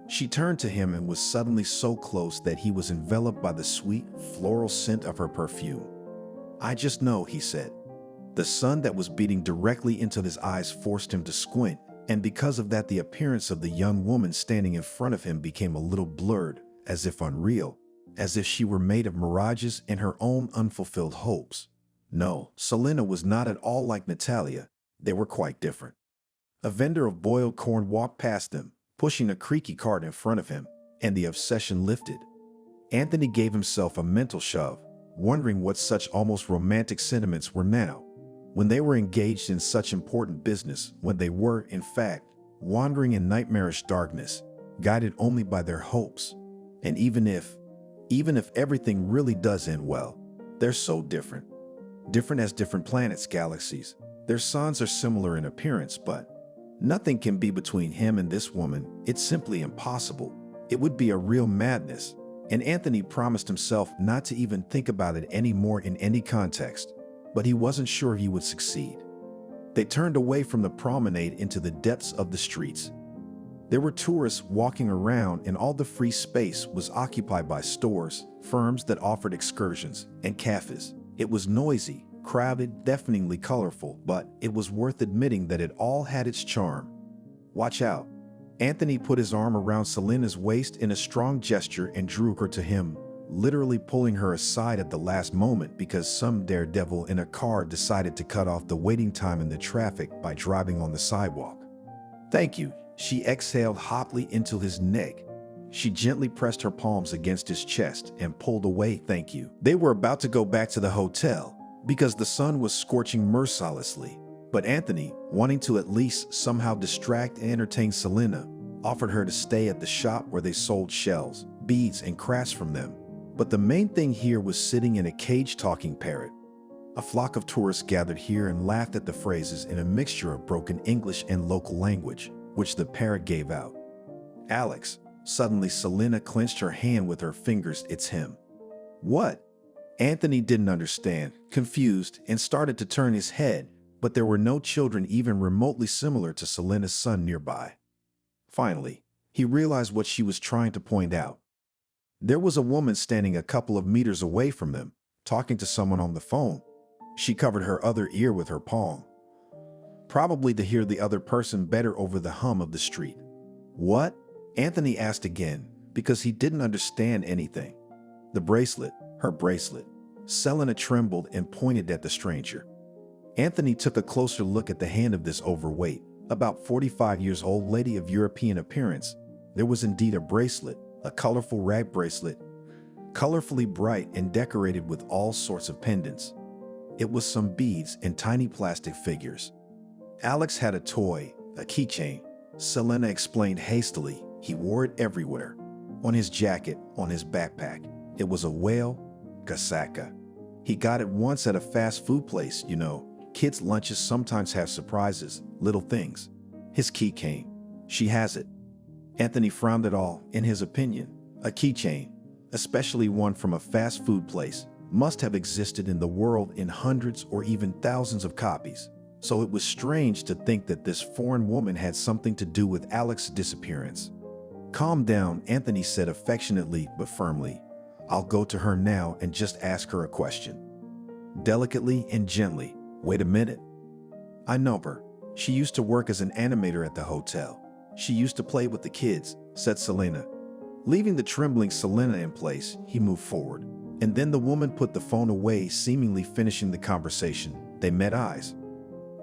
She turned to him and was suddenly so close that he was enveloped by the sweet, floral scent of her perfume. I just know, he said. The sun that was beating directly into his eyes forced him to squint, and because of that, the appearance of the young woman standing in front of him became a little blurred, as if unreal, as if she were made of mirages and her own unfulfilled hopes. No, Selena was not at all like Natalia. They were quite different. A vendor of boiled corn walked past them, pushing a creaky cart in front of him, and the obsession lifted. Anthony gave himself a mental shove, wondering what such almost romantic sentiments were now, when they were engaged in such important business, when they were, in fact, wandering in nightmarish darkness, guided only by their hopes. And even if everything really does end well, they're so different. Different as different planets, galaxies. Their suns are similar in appearance, but nothing can be between him and this woman. It's simply impossible. It would be a real madness. And Anthony promised himself not to even think about it anymore in any context, but he wasn't sure he would succeed. They turned away from the promenade into the depths of the streets. There were tourists walking around, and all the free space was occupied by stores, firms that offered excursions, and cafes. It was noisy, crowded, deafeningly colorful, but it was worth admitting that it all had its charm. Watch out. Anthony put his arm around Selena's waist in a strong gesture and drew her to him, literally pulling her aside at the last moment because some daredevil in a car decided to cut off the waiting time in the traffic by driving on the sidewalk. Thank you, she exhaled hotly into his neck. She gently pressed her palms against his chest and pulled away. Thank you. They were about to go back to the hotel because the sun was scorching mercilessly. But Anthony, wanting to at least somehow distract and entertain Selena, offered her to stay at the shop where they sold shells, beads, and crafts from them. But the main thing here was sitting in a cage talking parrot. A flock of tourists gathered here and laughed at the phrases in a mixture of broken English and local language, which the parrot gave out. Alex. Suddenly, Selena clenched her hand with her fingers. It's him. What? Anthony didn't understand, confused, and started to turn his head, but there were no children even remotely similar to Selena's son nearby. Finally, he realized what she was trying to point out. There was a woman standing a couple of meters away from them, talking to someone on the phone. She covered her other ear with her palm, probably to hear the other person better over the hum of the street. What? Anthony asked again, because he didn't understand anything. The bracelet, her bracelet. Selena trembled and pointed at the stranger. Anthony took a closer look at the hand of this overweight, about 45 years old lady of European appearance. There was indeed a bracelet, a colorful rag bracelet, colorfully bright and decorated with all sorts of pendants. It was some beads and tiny plastic figures. Alex had a toy, a keychain. Selena explained hastily. He wore it everywhere. On his jacket, on his backpack. It was a whale, casaca. He got it once at a fast food place, you know. Kids' lunches sometimes have surprises, little things. His key came. She has it. Anthony frowned at all. In his opinion, a keychain, especially one from a fast food place, must have existed in the world in hundreds or even thousands of copies. So it was strange to think that this foreign woman had something to do with Alex's disappearance. Calm down, Anthony said affectionately but firmly. I'll go to her now and just ask her a question. Delicately and gently. Wait a minute. I know her. She used to work as an animator at the hotel. She used to play with the kids, said Selena. Leaving the trembling Selena in place, he moved forward. And then the woman put the phone away, seemingly finishing the conversation. They met eyes.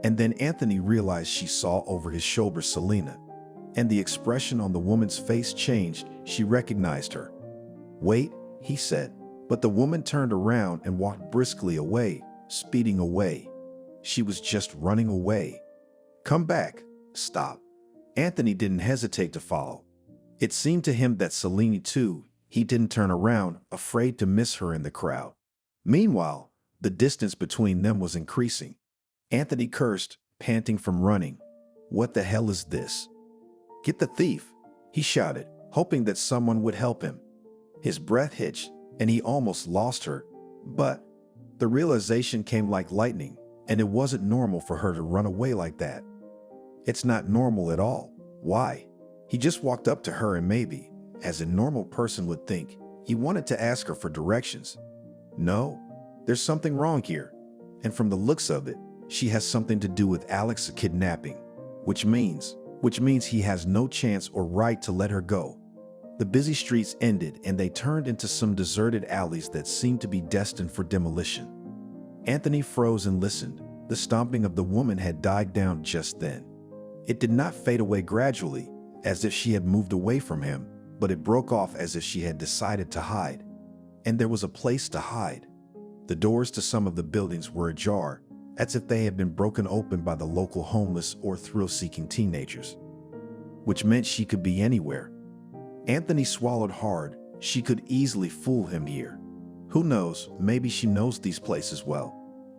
And then Anthony realized she saw over his shoulder Selena. And the expression on the woman's face changed. She recognized her. Wait, he said. But the woman turned around and walked briskly away, speeding away. She was just running away. Come back. Stop. Anthony didn't hesitate to follow. It seemed to him that Selena too. He didn't turn around, afraid to miss her in the crowd. Meanwhile, the distance between them was increasing. Anthony cursed, panting from running. What the hell is this? Get the thief, he shouted, hoping that someone would help him. His breath hitched, and he almost lost her. But the realization came like lightning, and it wasn't normal for her to run away like that. It's not normal at all. Why? He just walked up to her and maybe, as a normal person would think, he wanted to ask her for directions. No, there's something wrong here. And from the looks of it, she has something to do with Alex's kidnapping, which means he has no chance or right to let her go. The busy streets ended and they turned into some deserted alleys that seemed to be destined for demolition. Anthony froze and listened. The stomping of the woman had died down just then. It did not fade away gradually, as if she had moved away from him, but it broke off as if she had decided to hide. And there was a place to hide. The doors to some of the buildings were ajar, as if they had been broken open by the local homeless or thrill-seeking teenagers. Which meant she could be anywhere. Anthony swallowed hard. She could easily fool him here. Who knows, maybe she knows these places well.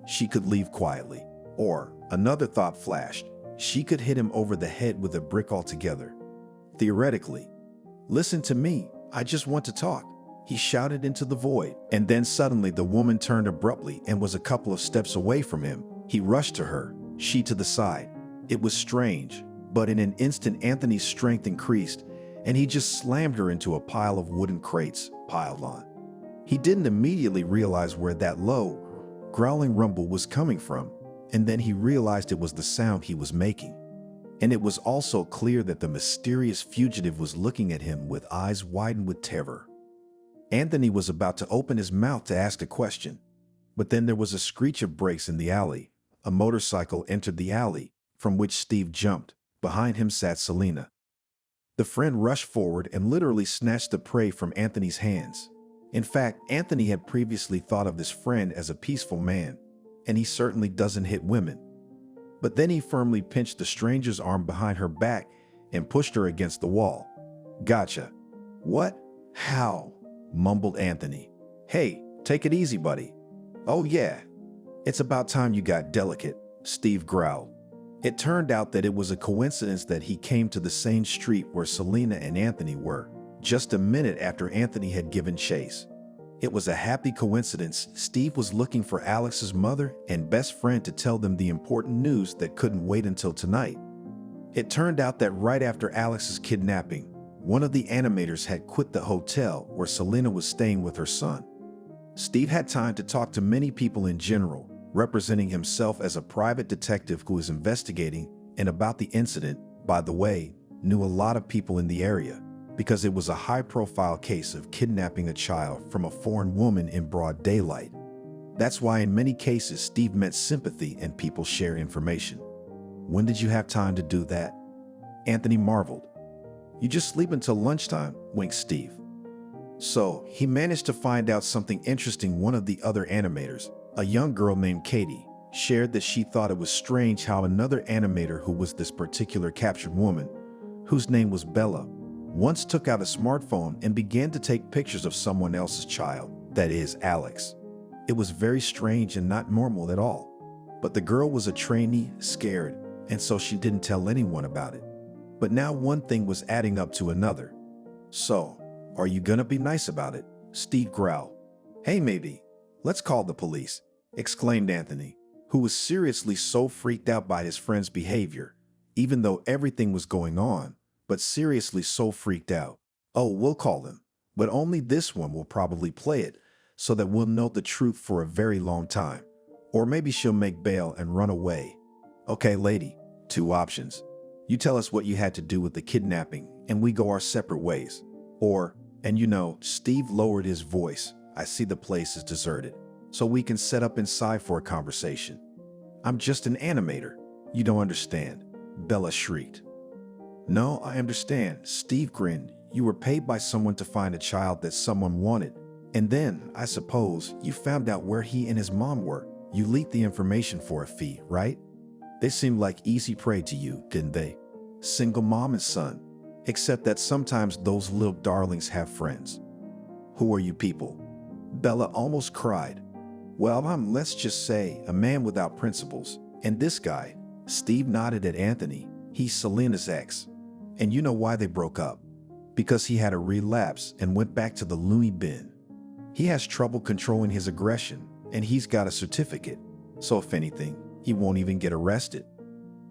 She could leave quietly. Or, another thought flashed, she could hit him over the head with a brick altogether. Theoretically. Listen to me, I just want to talk, he shouted into the void. And then suddenly the woman turned abruptly and was a couple of steps away from him. He rushed to her, she to the side. It was strange, but in an instant Anthony's strength increased, and he just slammed her into a pile of wooden crates piled on. He didn't immediately realize where that low, growling rumble was coming from, and then he realized it was the sound he was making. And it was also clear that the mysterious fugitive was looking at him with eyes widened with terror. Anthony was about to open his mouth to ask a question, but then there was a screech of brakes in the alley. A motorcycle entered the alley, from which Steve jumped. Behind him sat Selena. The friend rushed forward and literally snatched the prey from Anthony's hands. In fact, Anthony had previously thought of this friend as a peaceful man, and he certainly doesn't hit women. But then he firmly pinched the stranger's arm behind her back and pushed her against the wall. Gotcha. What? How? Mumbled Anthony. Hey, take it easy, buddy. Oh yeah. It's about time you got delicate, Steve growled. It turned out that it was a coincidence that he came to the same street where Selena and Anthony were, just a minute after Anthony had given chase. It was a happy coincidence. Steve was looking for Alex's mother and best friend to tell them the important news that couldn't wait until tonight. It turned out that right after Alex's kidnapping, one of the animators had quit the hotel where Selena was staying with her son. Steve had time to talk to many people in general, representing himself as a private detective who is investigating, and about the incident, by the way, knew a lot of people in the area, because it was a high-profile case of kidnapping a child from a foreign woman in broad daylight. That's why in many cases Steve met sympathy and people share information. When did you have time to do that? Anthony marveled. You just sleep until lunchtime, winked Steve. So, he managed to find out something interesting. One of the other animators, a young girl named Katie, shared that she thought it was strange how another animator who was this particular captured woman, whose name was Bella, once took out a smartphone and began to take pictures of someone else's child, that is, Alex. It was very strange and not normal at all. But the girl was a trainee, scared, and so she didn't tell anyone about it. But now one thing was adding up to another. So, are you gonna be nice about it? Steve growled. Hey, maybe. Let's call the police, exclaimed Anthony, who was seriously so freaked out by his friend's behavior, even though everything was going on, but seriously so freaked out. Oh, we'll call them, but only this one will probably play it so that we'll know the truth for a very long time. Or maybe she'll make bail and run away. Okay, lady, 2 options. You tell us what you had to do with the kidnapping and we go our separate ways. Or, and you know, Steve lowered his voice. I see the place is deserted, so we can set up inside for a conversation. I'm just an animator. You don't understand, Bella shrieked. No, I understand, Steve grinned. You were paid by someone to find a child that someone wanted. And then, I suppose, you found out where he and his mom were. You leaked the information for a fee, right? They seemed like easy prey to you, didn't they? Single mom and son. Except that sometimes those little darlings have friends. Who are you people? Bella almost cried. Well, I'm, let's just say, a man without principles. And this guy, Steve nodded at Anthony, he's Selena's ex. And you know why they broke up? Because he had a relapse and went back to the loony bin. He has trouble controlling his aggression, and he's got a certificate. So if anything, he won't even get arrested.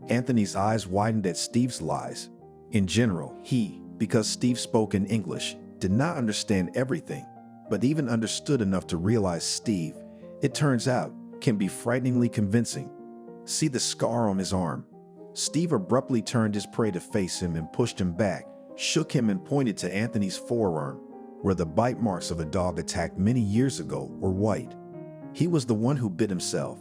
Anthony's eyes widened at Steve's lies. In general, he, because Steve spoke in English, did not understand everything, but even understood enough to realize Steve, it turns out, can be frighteningly convincing. See the scar on his arm. Steve abruptly turned his prey to face him and pushed him back, shook him and pointed to Anthony's forearm, where the bite marks of a dog attacked many years ago were white. He was the one who bit himself.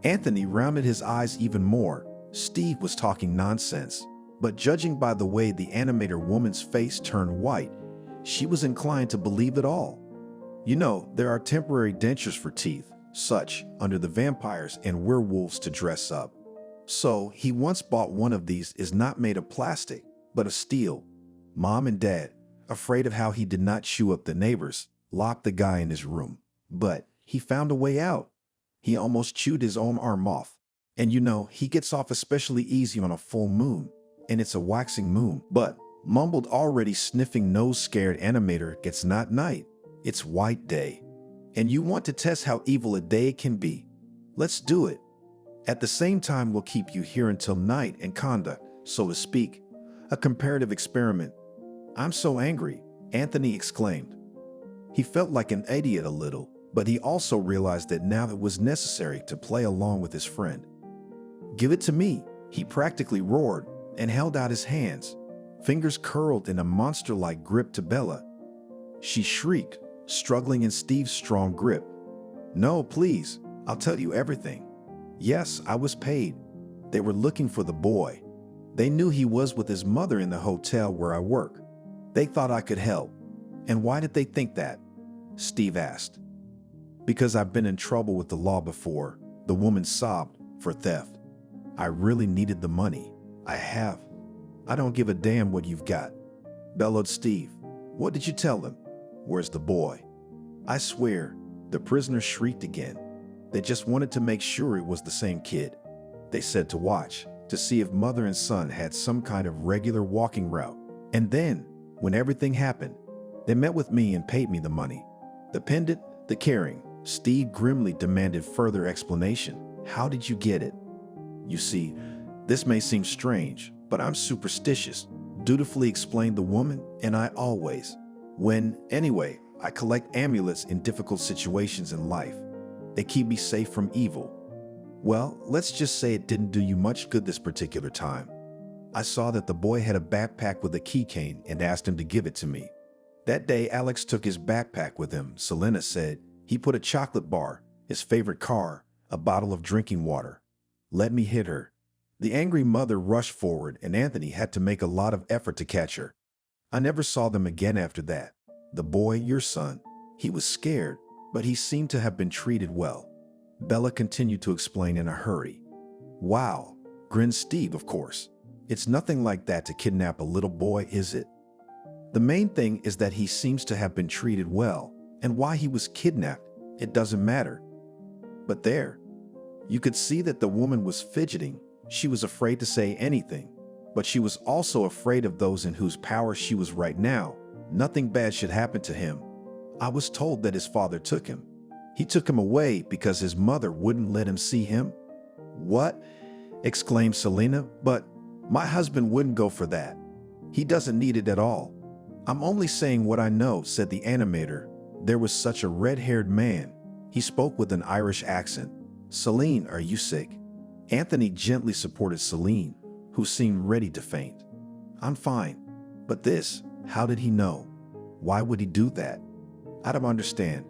Anthony rounded his eyes even more. Steve was talking nonsense, but judging by the way the animator woman's face turned white, she was inclined to believe it all. You know, there are temporary dentures for teeth, such, under the vampires and werewolves to dress up. So, he once bought one of these is not made of plastic, but of steel. Mom and Dad, afraid of how he did not chew up the neighbors, locked the guy in his room. But he found a way out. He almost chewed his own arm off. And you know, he gets off especially easy on a full moon. And it's a waxing moon. But, mumbled already sniffing nose-scared animator gets not night. It's white day. And you want to test how evil a day can be. Let's do it. At the same time, we'll keep you here until night and conduct, so to speak, a comparative experiment. I'm so angry, Anthony exclaimed. He felt like an idiot a little, but he also realized that now it was necessary to play along with his friend. Give it to me, he practically roared and held out his hands, fingers curled in a monster-like grip to Bella. She shrieked, struggling in Steve's strong grip. No, please, I'll tell you everything. Yes, I was paid. They were looking for the boy. They knew he was with his mother in the hotel where I work. They thought I could help. And why did they think that? Steve asked. Because I've been in trouble with the law before, the woman sobbed, for theft. I really needed the money. I have. I don't give a damn what you've got, bellowed Steve. What did you tell them? Where's the boy? I swear, the prisoner shrieked again. They just wanted to make sure it was the same kid. They said to watch, to see if mother and son had some kind of regular walking route. And then, when everything happened, they met with me and paid me the money. The pendant, the caring. Steve grimly demanded further explanation. How did you get it? You see, this may seem strange, but I'm superstitious, dutifully explained the woman, and I always. Anyway, I collect amulets in difficult situations in life. They keep me safe from evil. Well, let's just say it didn't do you much good this particular time. I saw that the boy had a backpack with a keychain and asked him to give it to me. That day, Alex took his backpack with him, Selena said. He put a chocolate bar, his favorite car, a bottle of drinking water. Let me hit her. The angry mother rushed forward and Anthony had to make a lot of effort to catch her. I never saw them again after that. The boy, your son, he was scared, but he seemed to have been treated well. Bella continued to explain in a hurry. Wow, grinned Steve, of course. It's nothing like that to kidnap a little boy, is it? The main thing is that he seems to have been treated well, and why he was kidnapped, it doesn't matter. But there, you could see that the woman was fidgeting. She was afraid to say anything, but she was also afraid of those in whose power she was right now. Nothing bad should happen to him. I was told that his father took him. He took him away because his mother wouldn't let him see him. What? Exclaimed Selena. But my husband wouldn't go for that. He doesn't need it at all. I'm only saying what I know, said the animator. There was such a red-haired man. He spoke with an Irish accent. Celine, are you sick? Anthony gently supported Celine, who seemed ready to faint. I'm fine. But this, how did he know? Why would he do that? I don't understand.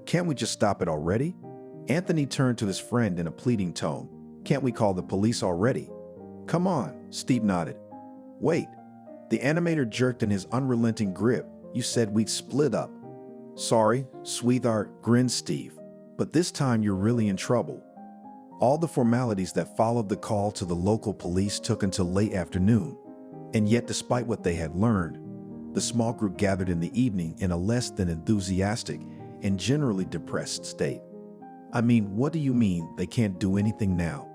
Can't we just stop it already? Anthony turned to his friend in a pleading tone. Can't we call the police already? Come on, Steve nodded. Wait. The animator jerked in his unrelenting grip. You said we'd split up. Sorry, sweetheart, grinned Steve. But this time you're really in trouble. All the formalities that followed the call to the local police took until late afternoon. And yet, despite what they had learned, the small group gathered in the evening in a less than enthusiastic and generally depressed state. I mean, what do you mean they can't do anything now?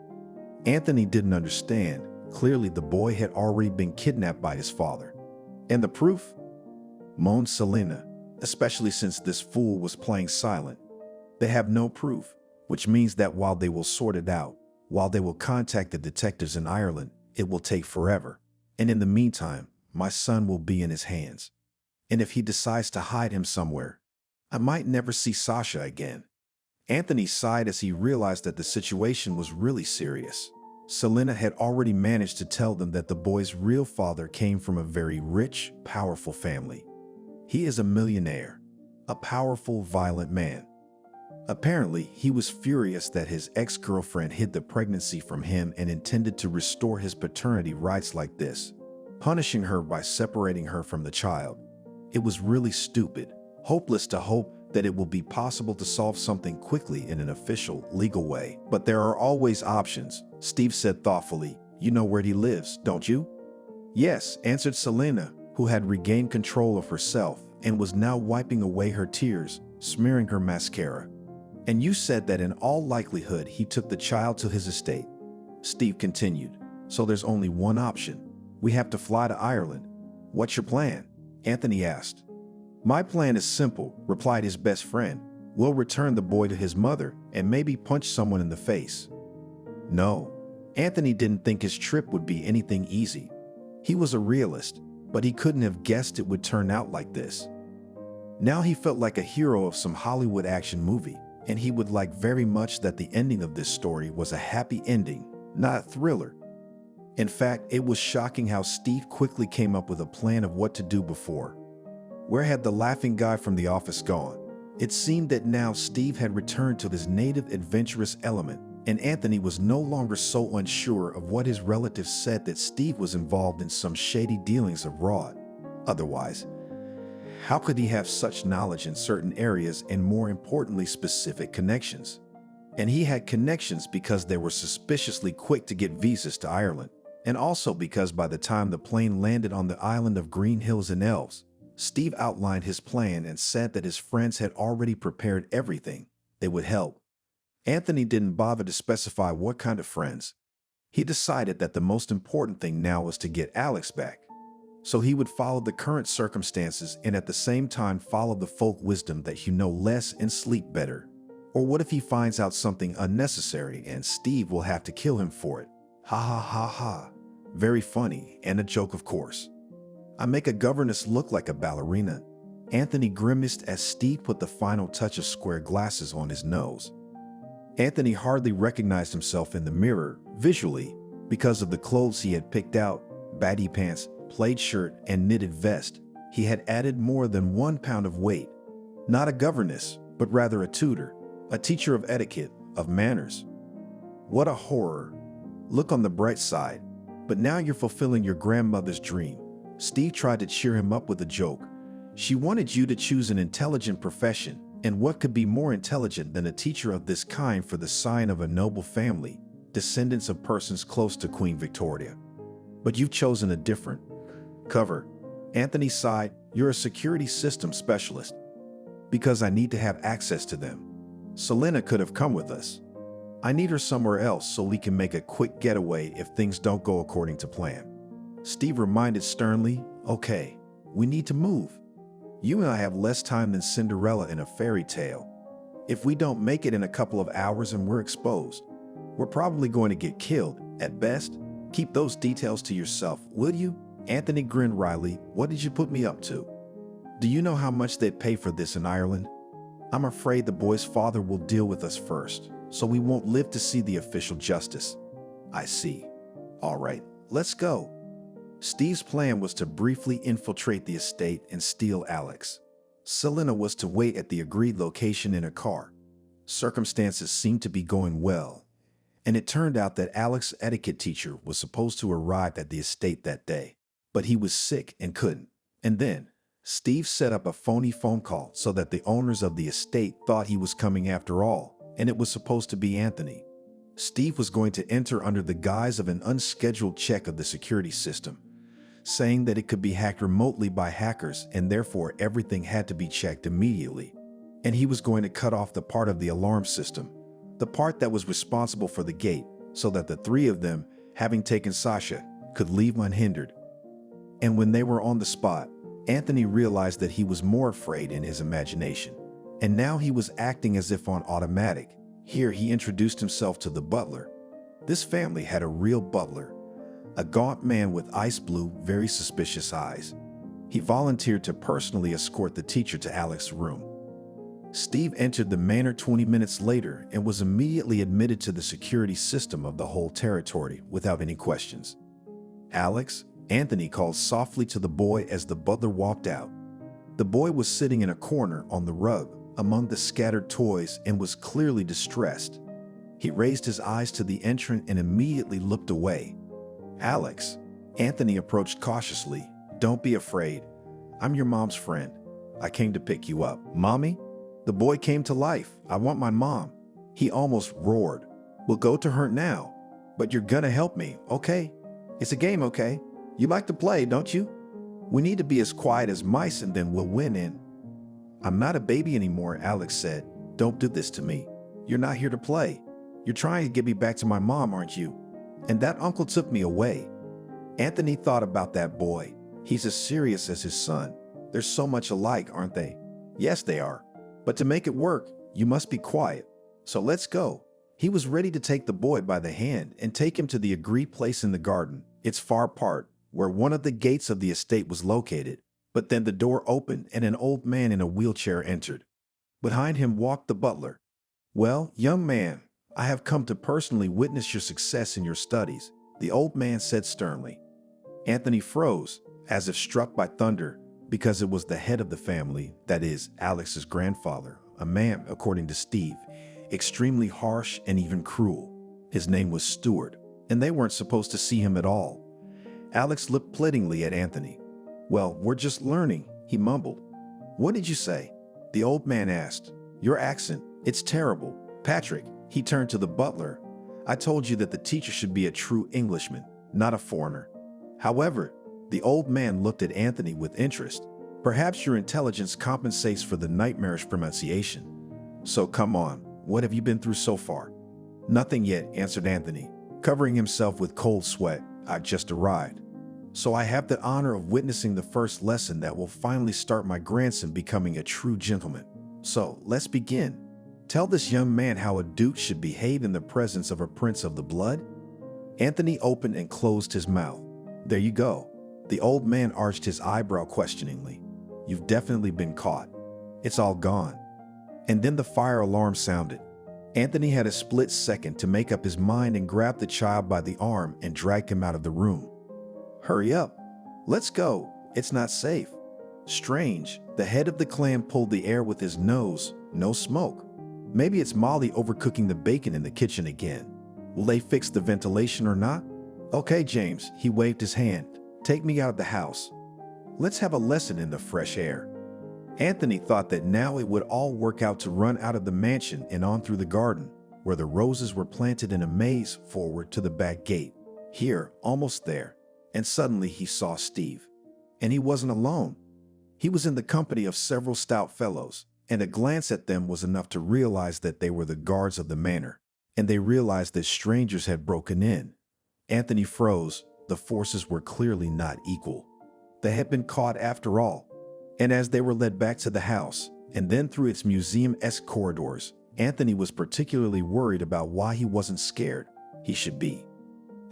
Anthony didn't understand. Clearly, the boy had already been kidnapped by his father. And the proof? Moaned Selena, especially since this fool was playing silent. They have no proof, which means that while they will sort it out, while they will contact the detectives in Ireland, it will take forever. And in the meantime, my son will be in his hands. And if he decides to hide him somewhere, I might never see Sasha again. Anthony sighed as he realized that the situation was really serious. Selena had already managed to tell them that the boy's real father came from a very rich, powerful family. He is a millionaire, a powerful, violent man. Apparently, he was furious that his ex-girlfriend hid the pregnancy from him and intended to restore his paternity rights like this, punishing her by separating her from the child. It was really stupid, hopeless to hope that it will be possible to solve something quickly in an official, legal way. But there are always options, Steve said thoughtfully. You know where he lives, don't you? Yes, answered Selena, who had regained control of herself and was now wiping away her tears, smearing her mascara. And you said that in all likelihood he took the child to his estate. Steve continued. So there's only one option. We have to fly to Ireland. What's your plan? Anthony asked. My plan is simple, replied his best friend. We'll return the boy to his mother and maybe punch someone in the face. No, Anthony didn't think his trip would be anything easy. He was a realist, but he couldn't have guessed it would turn out like this. Now he felt like a hero of some Hollywood action movie, and he would like very much that the ending of this story was a happy ending, not a thriller. In fact, it was shocking how Steve quickly came up with a plan of what to do before. Where had the laughing guy from the office gone? It seemed that now Steve had returned to his native adventurous element, and Anthony was no longer so unsure of what his relatives said that Steve was involved in some shady dealings abroad. Otherwise, how could he have such knowledge in certain areas and, more importantly, specific connections? And he had connections because they were suspiciously quick to get visas to Ireland, and also because by the time the plane landed on the island of Green Hills and Elves, Steve outlined his plan and said that his friends had already prepared everything. They would help. Anthony didn't bother to specify what kind of friends. He decided that the most important thing now was to get Alex back. So he would follow the current circumstances and at the same time follow the folk wisdom that you know less and sleep better. Or what if he finds out something unnecessary and Steve will have to kill him for it? Ha ha ha ha. Very funny and a joke, of course. I make a governess look like a ballerina. Anthony grimaced as Steve put the final touch of square glasses on his nose. Anthony hardly recognized himself in the mirror, visually, because of the clothes he had picked out, baggy pants, plaid shirt, and knitted vest. He had added more than 1 pound of weight. Not a governess, but rather a tutor, a teacher of etiquette, of manners. What a horror. Look on the bright side. But now you're fulfilling your grandmother's dream. Steve tried to cheer him up with a joke. She wanted you to choose an intelligent profession, and what could be more intelligent than a teacher of this kind for the scion of a noble family, descendants of persons close to Queen Victoria? But you've chosen a different cover. Anthony sighed. You're a security system specialist. Because I need to have access to them. Selena could have come with us. I need her somewhere else so we can make a quick getaway if things don't go according to plan. Steve reminded sternly, okay, we need to move. You and I have less time than Cinderella in a fairy tale. If we don't make it in a couple of hours and we're exposed, we're probably going to get killed. At best, keep those details to yourself, will you? Anthony grinned wryly. What did you put me up to? Do you know how much they'd pay for this in Ireland? I'm afraid the boy's father will deal with us first, so we won't live to see the official justice. I see. All right, let's go. Steve's plan was to briefly infiltrate the estate and steal Alex. Selena was to wait at the agreed location in a car. Circumstances seemed to be going well, and it turned out that Alex's etiquette teacher was supposed to arrive at the estate that day, but he was sick and couldn't. And then, Steve set up a phony phone call so that the owners of the estate thought he was coming after all, and it was supposed to be Anthony. Steve was going to enter under the guise of an unscheduled check of the security system, saying that it could be hacked remotely by hackers and therefore everything had to be checked immediately. And he was going to cut off the part of the alarm system, the part that was responsible for the gate, so that the three of them, having taken Sasha, could leave unhindered. And when they were on the spot, Anthony realized that he was more afraid in his imagination, and now he was acting as if on automatic. Here he introduced himself to the butler. This family had a real butler, a gaunt man with ice blue, very suspicious eyes. He volunteered to personally escort the teacher to Alex's room. Steve entered the manor 20 minutes later and was immediately admitted to the security system of the whole territory without any questions. Alex, Anthony called softly to the boy as the butler walked out. The boy was sitting in a corner on the rug among the scattered toys and was clearly distressed. He raised his eyes to the entrant and immediately looked away. Alex, Anthony approached cautiously. Don't be afraid. I'm your mom's friend. I came to pick you up. Mommy? The boy came to life. I want my mom. He almost roared. We'll go to her now. But you're gonna help me, okay? It's a game, okay? You like to play, don't you? We need to be as quiet as mice and then we'll win in. I'm not a baby anymore, Alex said. Don't do this to me. You're not here to play. You're trying to get me back to my mom, aren't you? And that uncle took me away. Anthony thought about that boy. He's as serious as his son. They're so much alike, aren't they? Yes, they are. But to make it work, you must be quiet. So let's go. He was ready to take the boy by the hand and take him to the agreed place in the garden, its far part, where one of the gates of the estate was located. But then the door opened and an old man in a wheelchair entered. Behind him walked the butler. Well, young man, I have come to personally witness your success in your studies, the old man said sternly. Anthony froze, as if struck by thunder, because it was the head of the family, that is, Alex's grandfather, a man, according to Steve, extremely harsh and even cruel. His name was Stuart, and they weren't supposed to see him at all. Alex looked pleadingly at Anthony. Well, we're just learning, he mumbled. What did you say? The old man asked. Your accent, it's terrible. Patrick, he turned to the butler. I told you that the teacher should be a true Englishman, not a foreigner. However, the old man looked at Anthony with interest. Perhaps your intelligence compensates for the nightmarish pronunciation. So come on, what have you been through so far? Nothing yet, answered Anthony, covering himself with cold sweat. I've just arrived. So I have the honor of witnessing the first lesson that will finally start my grandson becoming a true gentleman. So let's begin. Tell this young man how a duke should behave in the presence of a prince of the blood. Anthony opened and closed his mouth. There you go. The old man arched his eyebrow questioningly. You've definitely been caught. It's all gone. And then the fire alarm sounded. Anthony had a split second to make up his mind and grabbed the child by the arm and dragged him out of the room. Hurry up. Let's go. It's not safe. Strange. The head of the clan pulled the air with his nose. No smoke. Maybe it's Molly overcooking the bacon in the kitchen again. Will they fix the ventilation or not? Okay, James, he waved his hand. Take me out of the house. Let's have a lesson in the fresh air. Anthony thought that now it would all work out to run out of the mansion and on through the garden, where the roses were planted in a maze forward to the back gate. Here, almost there, and suddenly he saw Steve. And he wasn't alone. He was in the company of several stout fellows, and a glance at them was enough to realize that they were the guards of the manor. and they realized that strangers had broken in. Anthony froze. The forces were clearly not equal. They had been caught after all. And as they were led back to the house, and then through its museum-esque corridors, Anthony was particularly worried about why he wasn't scared. He should be.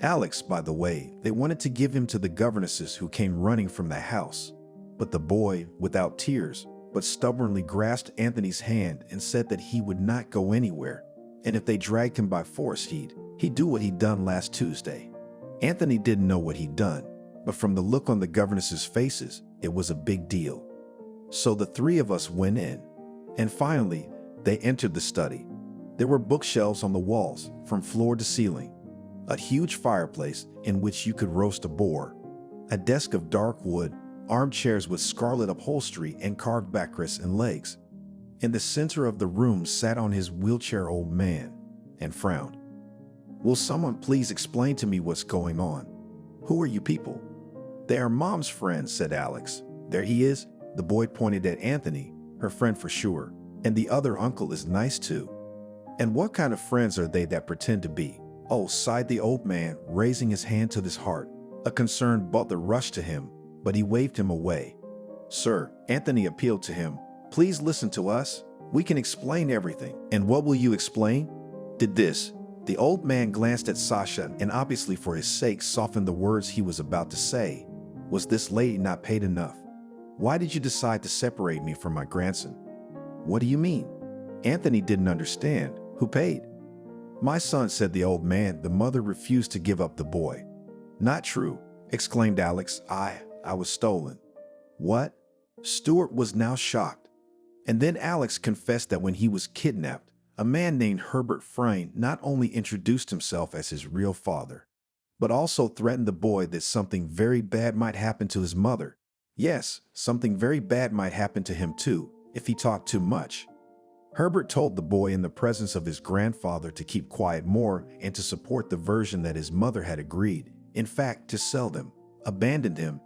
Alex, by the way, they wanted to give him to the governesses who came running from the house. But the boy, without tears, but stubbornly grasped Anthony's hand and said that he would not go anywhere. And if they dragged him by force, he'd do what he'd done last Tuesday. Anthony didn't know what he'd done, but from the look on the governesses' faces, it was a big deal. So the three of us went in, and finally, they entered the study. There were bookshelves on the walls, from floor to ceiling, a huge fireplace in which you could roast a boar, a desk of dark wood, armchairs with scarlet upholstery and carved backrest and legs. In the center of the room sat on his wheelchair old man and frowned. "Will someone please explain to me what's going on? Who are you people?" "They are Mom's friends," said Alex. "There he is." The boy pointed at Anthony, her friend for sure. "And the other uncle is nice too." "And what kind of friends are they that pretend to be?" "Oh," sighed the old man, raising his hand to his heart. A concerned butler rushed to him, but he waved him away. "Sir," Anthony appealed to him, "please listen to us. We can explain everything." "And what will you explain?" "Did this." The old man glanced at Sasha and obviously for his sake softened the words he was about to say. "Was this lady not paid enough? Why did you decide to separate me from my grandson?" "What do you mean?" Anthony didn't understand. "Who paid?" "My son," said the old man. "The mother refused to give up the boy." "Not true," exclaimed Alex. I was stolen." "What?" Stuart was now shocked. And then Alex confessed that when he was kidnapped, a man named Herbert Frayne not only introduced himself as his real father, but also threatened the boy that something very bad might happen to his mother. Yes, something very bad might happen to him too, if he talked too much. Herbert told the boy in the presence of his grandfather to keep quiet more and to support the version that his mother had agreed, in fact, to sell them, abandoned him,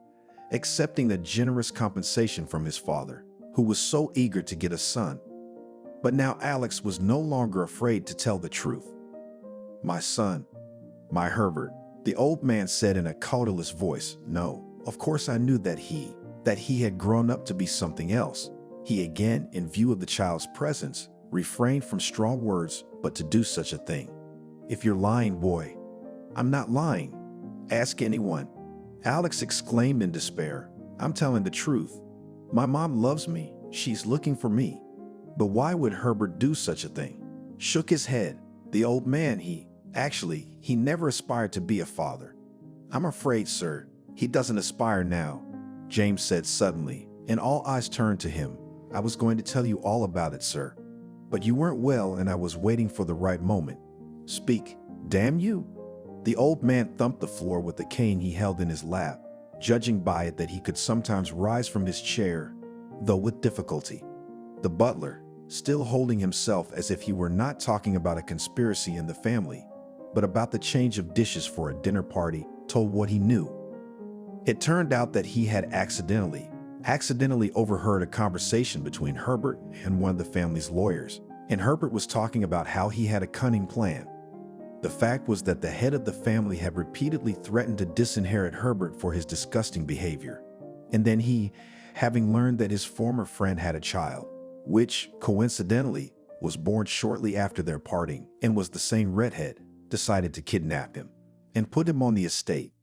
accepting the generous compensation from his father, who was so eager to get a son. But now Alex was no longer afraid to tell the truth. "My son, my Herbert," the old man said in a colorless voice. "No, of course I knew that he had grown up to be something else." He again, in view of the child's presence, refrained from strong words, but to do such a thing. "If you're lying, boy." "I'm not lying. Ask anyone." Alex exclaimed in despair. "I'm telling the truth. My mom loves me. She's looking for me." "But why would Herbert do such a thing?" Shook his head. The old man, he never aspired to be a father. "I'm afraid, sir, he doesn't aspire now," James said suddenly, and all eyes turned to him. "I was going to tell you all about it, sir. But you weren't well and I was waiting for the right moment." "Speak, damn you." The old man thumped the floor with the cane he held in his lap, judging by it that he could sometimes rise from his chair, though with difficulty. The butler, still holding himself as if he were not talking about a conspiracy in the family, but about the change of dishes for a dinner party, told what he knew. It turned out that he had accidentally overheard a conversation between Herbert and one of the family's lawyers, and Herbert was talking about how he had a cunning plan. The fact was that the head of the family had repeatedly threatened to disinherit Herbert for his disgusting behavior. And then he, having learned that his former friend had a child, which, coincidentally, was born shortly after their parting and was the same redhead, decided to kidnap him and put him on the estate,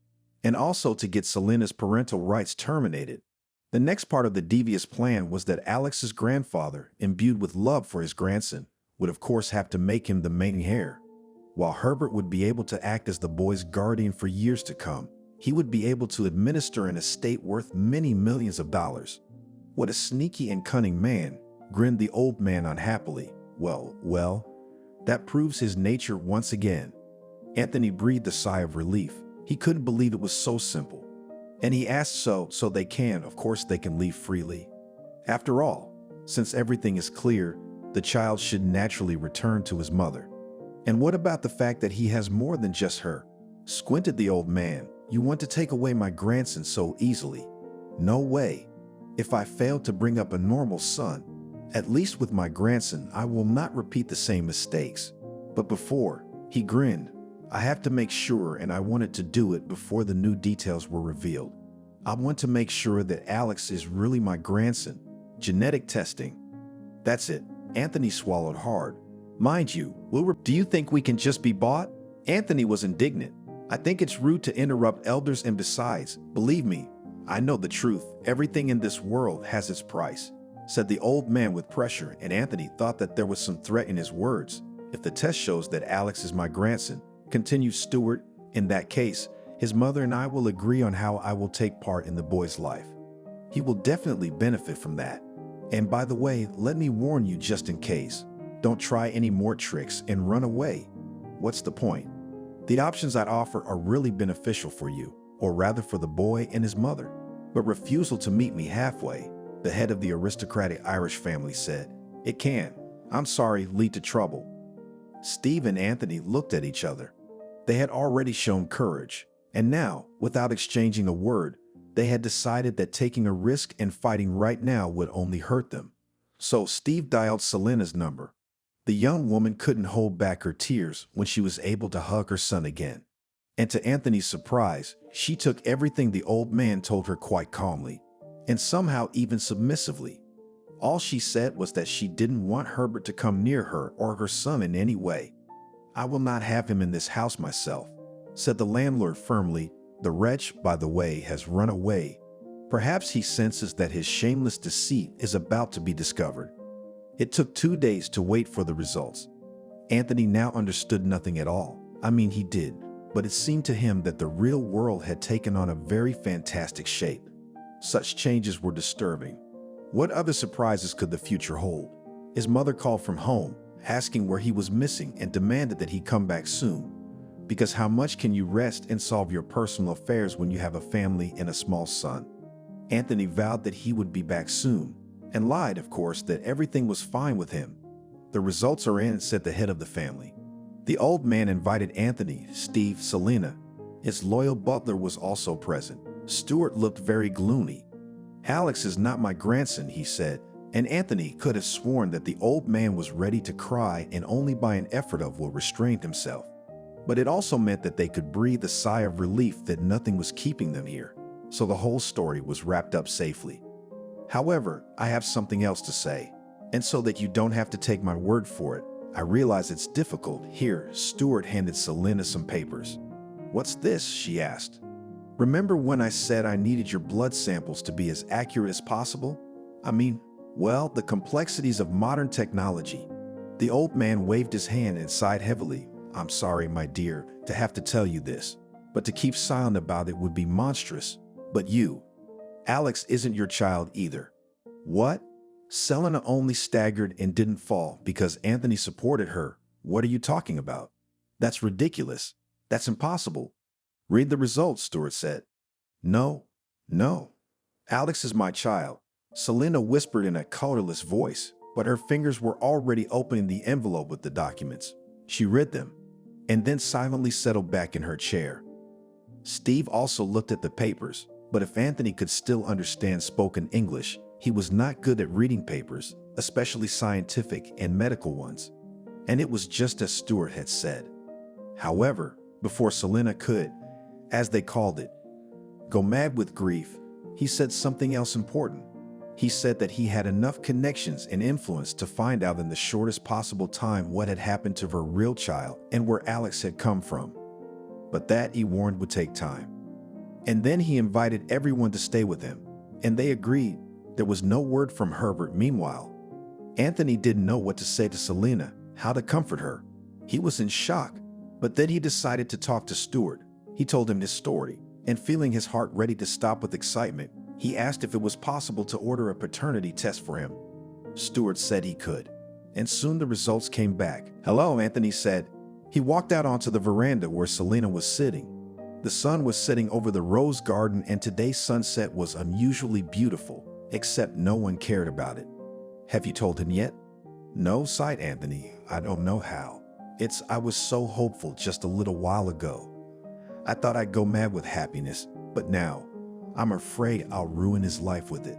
and also to get Selena's parental rights terminated. The next part of the devious plan was that Alex's grandfather, imbued with love for his grandson, would of course have to make him the main heir. While Herbert would be able to act as the boy's guardian for years to come, he would be able to administer an estate worth many millions of dollars. "What a sneaky and cunning man," grinned the old man unhappily. Well, that proves his nature once again." Anthony breathed a sigh of relief. He couldn't believe it was so simple. And he asked, so they can, of course they can leave freely. After all, since everything is clear, the child should naturally return to his mother. "And what about the fact that he has more than just her?" Squinted the old man. "You want to take away my grandson so easily? No way. If I fail to bring up a normal son, at least with my grandson, I will not repeat the same mistakes. But before, he grinned. I have to make sure, and I wanted to do it before the new details were revealed. I want to make sure that Alex is really my grandson. Genetic testing. That's it. Anthony swallowed hard. Mind you, do you think we can just be bought? Anthony was indignant. I think it's rude to interrupt elders, and besides, believe me, I know the truth. Everything in this world has its price, said the old man with pressure, and Anthony thought that there was some threat in his words. If the test shows that Alex is my grandson, continued Stuart, in that case, his mother and I will agree on how I will take part in the boy's life. He will definitely benefit from that. And by the way, let me warn you just in case. Don't try any more tricks and run away. What's the point? The options I'd offer are really beneficial for you, or rather for the boy and his mother. But refusal to meet me halfway, the head of the aristocratic Irish family said, it can, I'm sorry, lead to trouble. Steve and Anthony looked at each other. They had already shown courage, and now, without exchanging a word, they had decided that taking a risk and fighting right now would only hurt them. So Steve dialed Selena's number. The young woman couldn't hold back her tears when she was able to hug her son again. And to Anthony's surprise, she took everything the old man told her quite calmly, and somehow even submissively. All she said was that she didn't want Herbert to come near her or her son in any way. I will not have him in this house myself, said the landlord firmly. The wretch, by the way, has run away. Perhaps he senses that his shameless deceit is about to be discovered. It took 2 days to wait for the results. Anthony now understood nothing at all. I mean, he did, but it seemed to him that the real world had taken on a very fantastic shape. Such changes were disturbing. What other surprises could the future hold? His mother called from home, asking where he was missing, and demanded that he come back soon. Because how much can you rest and solve your personal affairs when you have a family and a small son? Anthony vowed that he would be back soon, and lied, of course, that everything was fine with him. The results are in, said the head of the family. The old man invited Anthony, Steve, Selena. His loyal butler was also present. Stuart looked very gloomy. Alex is not my grandson, he said, and Anthony could have sworn that the old man was ready to cry and only by an effort of will restrained himself. But it also meant that they could breathe a sigh of relief that nothing was keeping them here, so the whole story was wrapped up safely. However, I have something else to say, and so that you don't have to take my word for it, I realize it's difficult. Here, Stuart handed Selena some papers. What's this? She asked. Remember when I said I needed your blood samples to be as accurate as possible? I mean, well, the complexities of modern technology. The old man waved his hand and sighed heavily. I'm sorry, my dear, to have to tell you this, but to keep silent about it would be monstrous. But you, Alex isn't your child either. What? Selena only staggered and didn't fall because Anthony supported her. What are you talking about? That's ridiculous. That's impossible. Read the results, Stuart said. No. Alex is my child, Selena whispered in a colorless voice, but her fingers were already opening the envelope with the documents. She read them, and then silently settled back in her chair. Steve also looked at the papers, but if Anthony could still understand spoken English, he was not good at reading papers, especially scientific and medical ones. And it was just as Stuart had said. However, before Selena could, as they called it, go mad with grief, he said something else important. He said that he had enough connections and influence to find out in the shortest possible time what had happened to her real child and where Alex had come from. But that, he warned, would take time. And then he invited everyone to stay with him, and they agreed. There was no word from Herbert. Meanwhile, Anthony didn't know what to say to Selena, how to comfort her. He was in shock, but then he decided to talk to Stuart. He told him his story, and feeling his heart ready to stop with excitement, he asked if it was possible to order a paternity test for him. Stuart said he could, and soon the results came back. Hello, Anthony said. He walked out onto the veranda where Selena was sitting. The sun was setting over the rose garden, and today's sunset was unusually beautiful, except no one cared about it. Have you told him yet? No, sighed Anthony. I don't know how. I was so hopeful just a little while ago. I thought I'd go mad with happiness, but now, I'm afraid I'll ruin his life with it.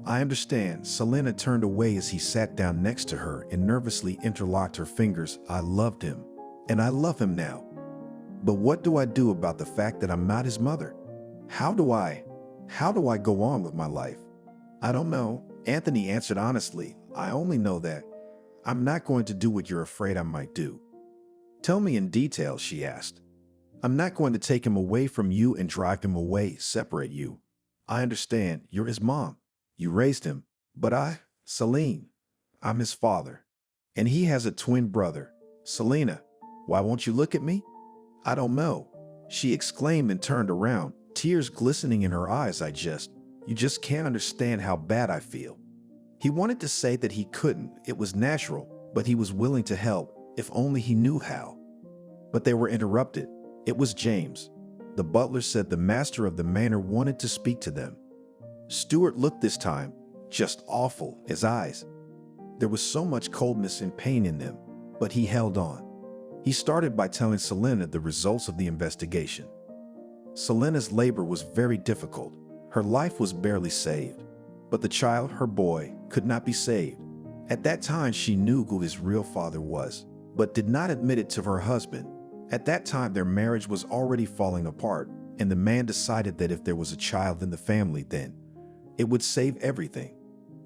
I understand. Selena turned away as he sat down next to her and nervously interlocked her fingers. I loved him, and I love him now. But what do I do about the fact that I'm not his mother? How do I go on with my life? I don't know, Anthony answered honestly. I only know that I'm not going to do what you're afraid I might do. Tell me in detail, she asked. I'm not going to take him away from you and drive him away, separate you. I understand, you're his mom. You raised him. But Celine, I'm his father. And he has a twin brother. Selena, why won't you look at me? I don't know, she exclaimed and turned around, tears glistening in her eyes. You just can't understand how bad I feel. He wanted to say that he couldn't, it was natural, but he was willing to help, if only he knew how. But they were interrupted. It was James. The butler said the master of the manor wanted to speak to them. Stuart looked this time, just awful, his eyes. There was so much coldness and pain in them, but he held on. He started by telling Selena the results of the investigation. Selena's labor was very difficult. Her life was barely saved. But the child, her boy, could not be saved. At that time, she knew who his real father was, but did not admit it to her husband. At that time, their marriage was already falling apart, and the man decided that if there was a child in the family, then it would save everything.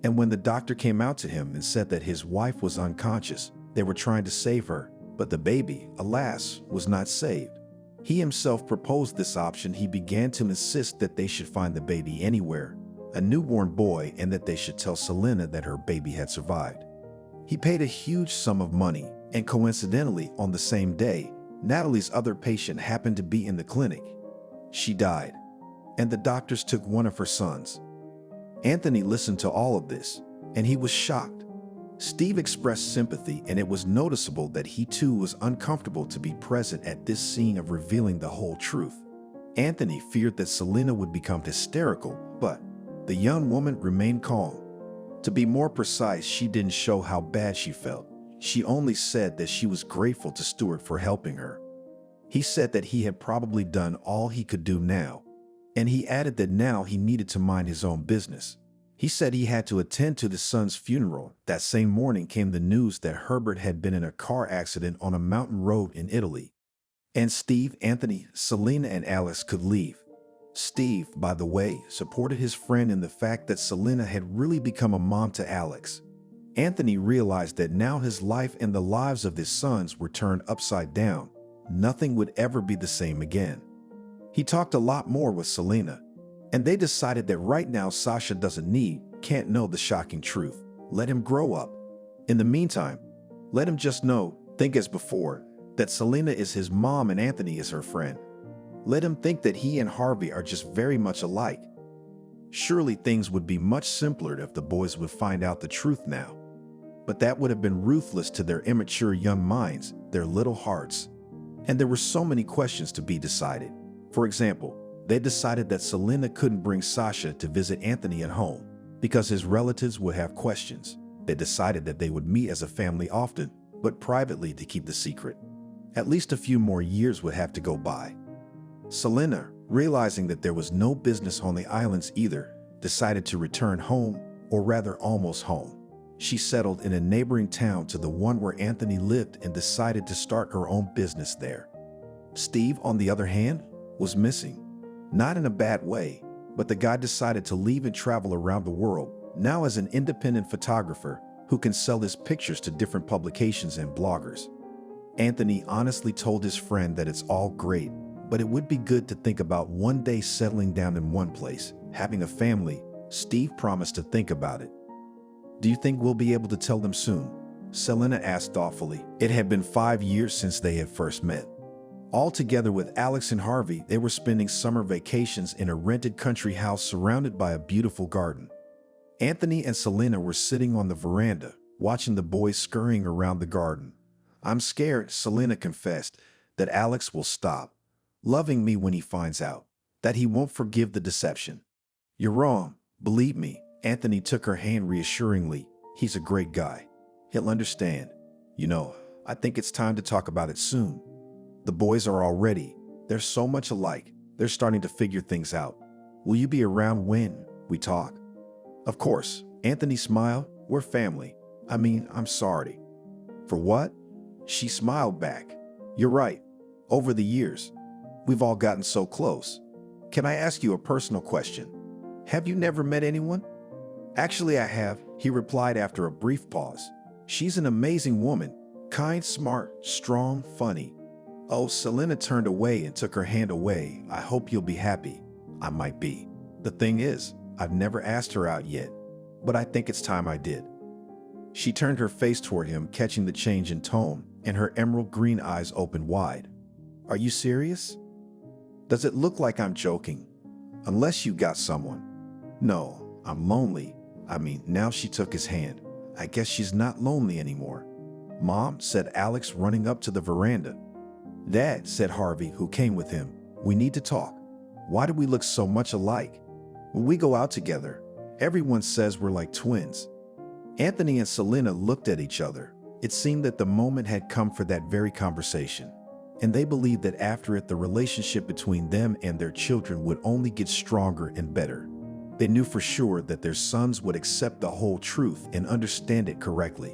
And when the doctor came out to him and said that his wife was unconscious, they were trying to save her, but the baby, alas, was not saved. He himself proposed this option. He began to insist that they should find the baby anywhere, a newborn boy, and that they should tell Selena that her baby had survived. He paid a huge sum of money, and coincidentally, on the same day, Natalie's other patient happened to be in the clinic. She died, and the doctors took one of her sons. Anthony listened to all of this, and he was shocked. Steve expressed sympathy, and it was noticeable that he too was uncomfortable to be present at this scene of revealing the whole truth. Anthony feared that Selena would become hysterical, but the young woman remained calm. To be more precise, she didn't show how bad she felt. She only said that she was grateful to Stuart for helping her. He said that he had probably done all he could do now, and he added that now he needed to mind his own business. He said he had to attend to the son's funeral. That same morning came the news that Herbert had been in a car accident on a mountain road in Italy. And Steve, Anthony, Selena, and Alex could leave. Steve, by the way, supported his friend in the fact that Selena had really become a mom to Alex. Anthony realized that now his life and the lives of his sons were turned upside down. Nothing would ever be the same again. He talked a lot more with Selena, and they decided that right now Sasha can't know the shocking truth. Let him grow up. In the meantime, let him just think as before, that Selena is his mom and Anthony is her friend. Let him think that he and Harvey are just very much alike. Surely things would be much simpler if the boys would find out the truth now. But that would have been ruthless to their immature young minds, their little hearts. And there were so many questions to be decided. For example, they decided that Selena couldn't bring Sasha to visit Anthony at home because his relatives would have questions. They decided that they would meet as a family often, but privately to keep the secret. At least a few more years would have to go by. Selena, realizing that there was no business on the islands either, decided to return home, or rather almost home. She settled in a neighboring town to the one where Anthony lived and decided to start her own business there. Steve, on the other hand, was missing. Not in a bad way, but the guy decided to leave and travel around the world, now as an independent photographer who can sell his pictures to different publications and bloggers. Anthony honestly told his friend that it's all great, but it would be good to think about one day settling down in one place, having a family. Steve promised to think about it. Do you think we'll be able to tell them soon? Selena asked thoughtfully. It had been 5 years since they had first met. All together with Alex and Harvey, they were spending summer vacations in a rented country house surrounded by a beautiful garden. Anthony and Selena were sitting on the veranda, watching the boys scurrying around the garden. I'm scared, Selena confessed, that Alex will stop loving me when he finds out, that he won't forgive the deception. You're wrong, believe me. Anthony took her hand reassuringly. He's a great guy. He'll understand. I think it's time to talk about it soon. The boys are all ready. They're so much alike. They're starting to figure things out. Will you be around when we talk? Of course, Anthony smiled. We're family. I'm sorry. For what? She smiled back. You're right. Over the years, we've all gotten so close. Can I ask you a personal question? Have you never met anyone? Actually, I have, he replied after a brief pause. She's an amazing woman. Kind, smart, strong, funny. Oh, Selena turned away and took her hand away. I hope you'll be happy. I might be. The thing is, I've never asked her out yet, but I think it's time I did. She turned her face toward him, catching the change in tone, and her emerald green eyes opened wide. Are you serious? Does it look like I'm joking? Unless you got someone. No, I'm lonely. Now she took his hand. I guess she's not lonely anymore. Mom, said Alex, running up to the veranda. Dad, said Harvey, who came with him. We need to talk. Why do we look so much alike? When we go out together, everyone says we're like twins. Anthony and Selena looked at each other. It seemed that the moment had come for that very conversation, and they believed that after it, the relationship between them and their children would only get stronger and better. They knew for sure that their sons would accept the whole truth and understand it correctly.